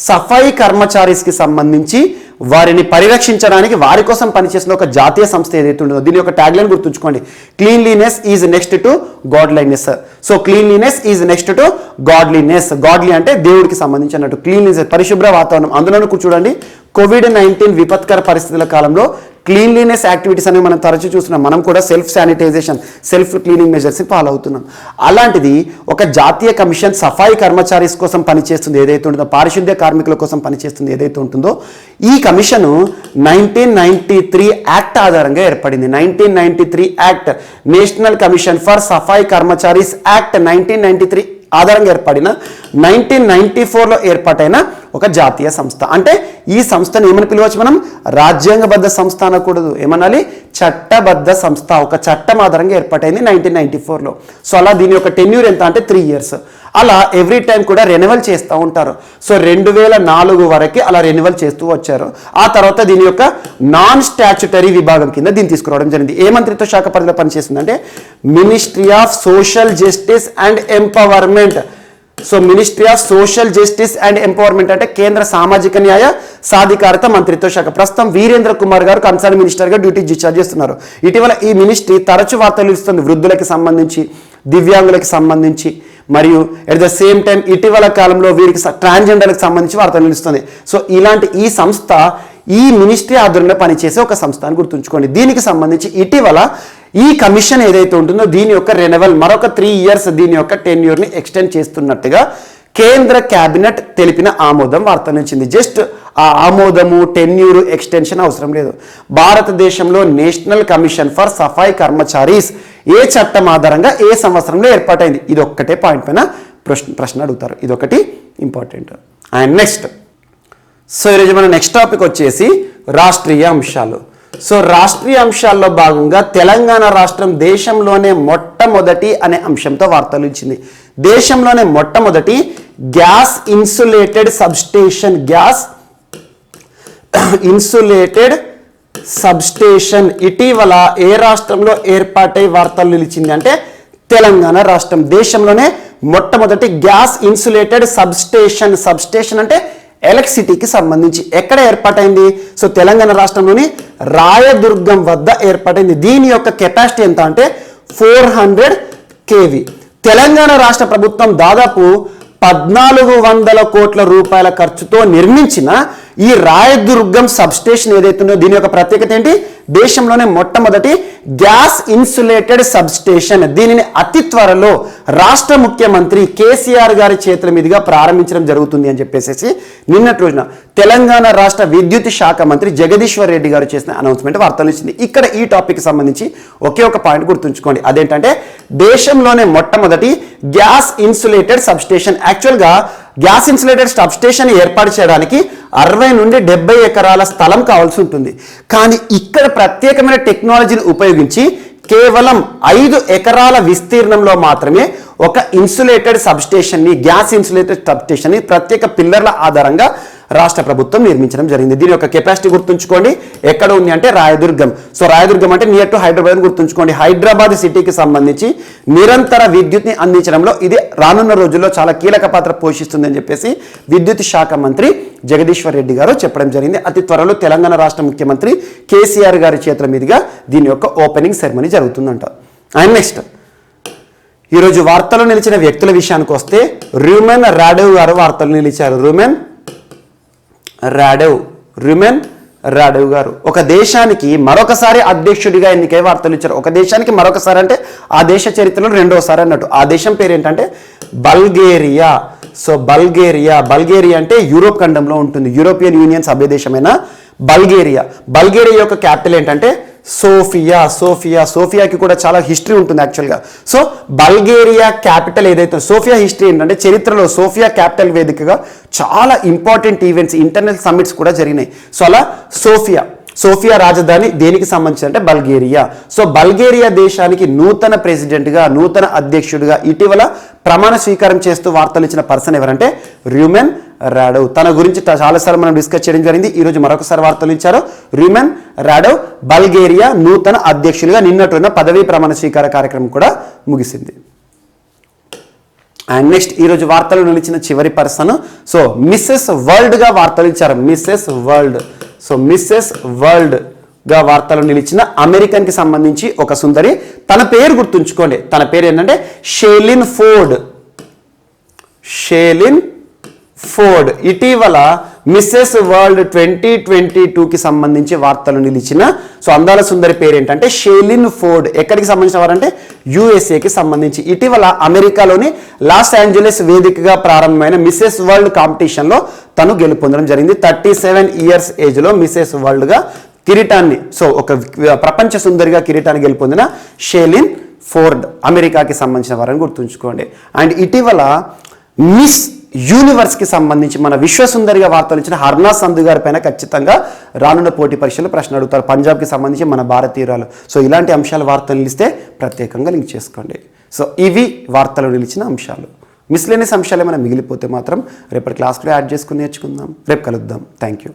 Speaker 1: సఫాయి కర్మచారీస్కి సంబంధించి వారిని పరిరక్షించడానికి వారి కోసం పనిచేసిన ఒక జాతీయ సంస్థ ఏదైతే ఉంటుందో దీని యొక్క ట్యాగ్లైన్ గుర్తుంచుకోండి, cleanliness is next to godliness. So cleanliness is next to godliness. Godly అంటే దేవుడికి సంబంధించి అన్నట్టు, క్లీన్లీనెస్ పరిశుభ్ర వాతావరణం. అందులోనూ చూడండి కోవిడ్-19 విపత్కర పరిస్థితుల కాలంలో క్లీన్లీనెస్ యాక్టివిటీస్ అనేవి మనం తరచూ చూస్తున్నాం. మనం కూడా సెల్ఫ్ శానిటైజేషన్, సెల్ఫ్ క్లీనింగ్ మెజర్స్ని ఫాలో అవుతున్నాం. అలాంటిది ఒక జాతీయ కమిషన్ సఫాయి కర్మచారీస్ కోసం పనిచేస్తుంది ఏదైతే ఉంటుందో, పారిశుద్ధ్య కార్మికుల కోసం పనిచేస్తుంది ఏదైతే ఉంటుందో, ఈ కమిషను 1993 యాక్ట్ ఆధారంగా ఏర్పడింది. 1993 act, national commission for Safai Karmacharis act 1993 ఆధారంగా ఏర్పడిన 1994లో ఏర్పాటైన ఒక జాతీయ సంస్థ. అంటే ఈ సంస్థను ఏమని పిలవచ్చు మనం? రాజ్యాంగబద్ధ సంస్థ అనకూడదు, ఏమనాలి? చట్టబద్ధ సంస్థ. ఒక చట్టం ఆధారంగా ఏర్పాటైంది 1994లో. సో అలా దీని యొక్క టెన్యూర్ ఎంత అంటే 3 ఇయర్స్. అలా ఎవ్రీ టైం కూడా రెన్యువల్ చేస్తూ ఉంటారు. సో 2004 వరకు అలా రెన్యువల్ చేస్తూ వచ్చారు. ఆ తర్వాత దీని యొక్క నాన్ స్టాచ్యుటరీ విభాగం కింద దీన్ని తీసుకురావడం జరిగింది. ఏ మంత్రిత్వ శాఖ పరిధిలో పనిచేస్తుందంటే ministry of social justice and empowerment. So ministry of social justice and empowerment అంటే కేంద్ర సామాజిక న్యాయ సాధికారత మంత్రిత్వ శాఖ. ప్రస్తుతం వీరేంద్ర కుమార్ గారు కన్సర్న్ మినిస్టర్గా డ్యూటీ డిశ్చార్జ్ చేస్తున్నారు. ఇటీవల ఈ మినిస్ట్రీ తరచు వార్తలు ఇస్తుంది వృద్ధులకి సంబంధించి, దివ్యాంగులకు సంబంధించి, మరియు ఎట్ ద సేమ్ టైం ఇటీవల కాలంలో వీరికి ట్రాన్స్జెండర్లకు సంబంధించి వార్తలు నిలుస్తుంది. సో ఇలాంటి ఈ సంస్థ ఈ మినిస్ట్రీ ఆధ్వర్యంలో పనిచేసే ఒక సంస్థ అని గుర్తుంచుకోండి. దీనికి సంబంధించి ఇటీవల ఈ కమిషన్ ఏదైతే ఉంటుందో దీని యొక్క రెన్యువల్ మరొక 3 years దీని యొక్క టెన్యూర్ని ఎక్స్టెండ్ చేస్తున్నట్టుగా కేంద్ర క్యాబినెట్ తెలిపిన ఆమోదం వార్త నిలిచింది. జస్ట్ ఆ ఆమోదము, టెన్యూర్ ఎక్స్టెన్షన్ అవసరం లేదు. భారతదేశంలో నేషనల్ కమిషన్ ఫర్ సఫాయి కర్మచారీస్ ఏ చట్టం ఆధారంగా ఏ సంవత్సరంలో ఏర్పాటైంది? ఇది ఒక్కటే పాయింట్ పైన ప్రశ్న అడుగుతారు. ఇదొకటి ఇంపార్టెంట్. అండ్ నెక్స్ట్, సో ఈరోజు మన నెక్స్ట్ టాపిక్ వచ్చేసి రాష్ట్రీయ అంశాలు. సో రాష్ట్రీయ అంశాల్లో భాగంగా తెలంగాణ రాష్ట్రం దేశంలోనే మొట్టమొదటి అనే అంశంతో వార్తలు ఇచ్చింది. దేశంలోనే మొట్టమొదటి gas insulated substation, gas insulated substation ఇటీవల ఏ రాష్ట్రంలో ఏర్పాటై వార్తలు నిలిచింది అంటే తెలంగాణ రాష్ట్రం. దేశంలోనే మొట్టమొదటి గ్యాస్ ఇన్సులేటెడ్ సబ్స్టేషన్, సబ్స్టేషన్ అంటే ఎలక్ట్రిసిటీకి సంబంధించి ఎక్కడ ఏర్పాటైంది? సో తెలంగాణ రాష్ట్రంలోని రాయదుర్గం వద్ద ఏర్పాటైంది. దీని యొక్క కెపాసిటీ ఎంత అంటే 400 kV. తెలంగాణ రాష్ట్ర ప్రభుత్వం దాదాపు 1400 కోట్ల రూపాయల ఖర్చుతో నిర్మించిన ఈ రాయదుర్గం సబ్స్టేషన్ ఏదైతుందో దీని యొక్క ప్రత్యేకత ఏంటి? దేశంలోనే మొట్టమొదటి గ్యాస్ ఇన్సులేటెడ్ సబ్స్టేషన్. దీనిని అతి త్వరలో రాష్ట్ర ముఖ్యమంత్రి కేసీఆర్ గారి చేతుల మీదుగా ప్రారంభించడం జరుగుతుంది అని చెప్పేసి నిన్నటి రోజున తెలంగాణ రాష్ట్ర విద్యుత్ శాఖ మంత్రి జగదీశ్వర్ రెడ్డి గారు చేసిన అనౌన్స్మెంట్ వార్తలు ఇచ్చింది. ఇక్కడ ఈ టాపిక్ సంబంధించి ఒకే ఒక పాయింట్ గుర్తుంచుకోండి. అదేంటంటే దేశంలోనే మొట్టమొదటి గ్యాస్ ఇన్సులేటెడ్ సబ్స్టేషన్. యాక్చువల్గా గ్యాస్ ఇన్సులేటెడ్ సబ్స్టేషన్ ఏర్పాటు చేయడానికి 60 నుండి 70 ఎకరాల స్థలం కావాల్సి ఉంటుంది. కానీ ఇక్కడ ప్రత్యేకమైన టెక్నాలజీని ఉపయోగించి కేవలం 5 ఎకరాల విస్తీర్ణంలో మాత్రమే ఒక ఇన్సులేటెడ్ సబ్స్టేషన్ని, గ్యాస్ ఇన్సులేటెడ్ సబ్స్టేషన్ని ప్రత్యేక పిల్లర్ల ఆధారంగా రాష్ట్ర ప్రభుత్వం నిర్మించడం జరిగింది. దీని యొక్క కెపాసిటీ గుర్తుంచుకోండి. ఎక్కడ ఉంది అంటే రాయదుర్గం. సో రాయదుర్గం అంటే నియర్ టు హైదరాబాద్ గుర్తుంచుకోండి. హైదరాబాద్ సిటీకి సంబంధించి నిరంతర విద్యుత్ని అందించడంలో ఇది రానున్న రోజుల్లో చాలా కీలక పాత్ర పోషిస్తుందని చెప్పేసి విద్యుత్ శాఖ మంత్రి జగదీశ్వర్ రెడ్డి గారు చెప్పడం జరిగింది. అతి త్వరలో తెలంగాణ రాష్ట్ర ముఖ్యమంత్రి కేసీఆర్ గారి చేతుల మీదుగా దీని యొక్క ఓపెనింగ్ సెరమనీ జరుగుతుందంట. అండ్ నెక్స్ట్, ఈరోజు వార్తలు నిలిచిన వ్యక్తుల విషయానికి వస్తే రూమెన్ రాడేవ్ గారు వార్తలు నిలిచారు. రూమెన్ రాడేవ్ గారు ఒక దేశానికి మరొకసారి అధ్యక్షుడిగా ఎన్నికై వార్తలు ఇచ్చారు. ఒక దేశానికి మరొకసారి అంటే ఆ దేశ చరిత్రలో రెండోసారి అన్నట్టు. ఆ దేశం పేరు ఏంటంటే బల్గేరియా. సో బల్గేరియా అంటే యూరోప్ ఖండంలో ఉంటుంది. యూరోపియన్ యూనియన్ సభ్య దేశమైన బల్గేరియా. బల్గేరియా యొక్క క్యాపిటల్ ఏంటంటే సోఫియాకి కూడా చాలా హిస్టరీ ఉంటుంది యాక్చువల్గా. సో బల్గేరియా క్యాపిటల్ ఏదైతే సోఫియా హిస్టరీ ఏంటంటే చరిత్రలో సోఫియా క్యాపిటల్ వేదికగా చాలా ఇంపార్టెంట్ ఈవెంట్స్, ఇంటర్నేషనల్ సమ్మిట్స్ కూడా జరిగినాయి. సో అలా సోఫియా రాజధాని దేనికి సంబంధించి అంటే బల్గేరియా. సో బల్గేరియా దేశానికి నూతన ప్రెసిడెంట్గా, నూతన అధ్యక్షుడిగా ఇటీవల ప్రమాణ స్వీకారం చేస్తూ వార్తలు ఇచ్చిన పర్సన్ ఎవరంటే రూమెన్ రాడేవ్. తన గురించి చాలాసార్లు మనం డిస్కస్ చేయడం జరిగింది. ఈరోజు మరొకసారి వార్తలు ఇచ్చారు. రూమెన్ రాడేవ్ బల్గేరియా నూతన అధ్యక్షులుగా నిన్నట్టున్న పదవీ ప్రమాణ స్వీకార కార్యక్రమం కూడా ముగిసింది. అండ్ నెక్స్ట్, ఈరోజు వార్తలు నిలిచిన చివరి పర్సన్ సో మిస్సెస్ వరల్డ్గా వార్తలు ఇచ్చారు. మిస్సెస్ వరల్డ్గా వార్తలు నిలిచిన అమెరికన్కి సంబంధించి ఒక సుందరి. తన పేరు గుర్తుంచుకోండి. తన పేరు ఏంటంటే షేలిన్ ఫోర్డ్. ఇటీవల మిస్సెస్ వరల్డ్ 2022కి సంబంధించి వార్తలు నిలిచిన సో అందాల సుందరి పేరు ఏంటంటే షేలిన్ ఫోర్డ్. ఎక్కడికి సంబంధించిన వారంటే యుఎస్ఏకి సంబంధించి. ఇటీవల అమెరికాలోని లాస్ ఏంజలస్ వేదికగా ప్రారంభమైన మిస్సెస్ వరల్డ్ కాంపిటీషన్లో తను గెలుపొందడం జరిగింది. 37 years ఏజ్లో మిస్సెస్ వరల్డ్గా కిరీటాన్ని, సో ఒక ప్రపంచ సుందరిగా కిరీటాన్ని గెలుపొందిన షేలిన్ ఫోర్డ్ అమెరికాకి సంబంధించిన వారని గుర్తుంచుకోండి. అండ్ ఇటీవల మిస్ యూనివర్స్కి సంబంధించి మన విశ్వసుందరిగా వార్తలు ఇచ్చిన హర్నా సంధు గారి పైన ఖచ్చితంగా రానున్న పోటీ పరీక్షలు ప్రశ్న అడుగుతారు. పంజాబ్కి సంబంధించి మన భారతీయురాలు. సో ఇలాంటి అంశాల వార్తలు నిలిస్తే ప్రత్యేకంగా లింక్ చేసుకోండి. సో ఇవి వార్తలు నిలిచిన అంశాలు. మిస్లేనియస్ అంశాలు ఏమైనా మిగిలిపోతే మాత్రం రేపటి క్లాస్లో యాడ్ చేసుకుని నేర్చుకుందాం. రేపు కలుద్దాం. Thank you.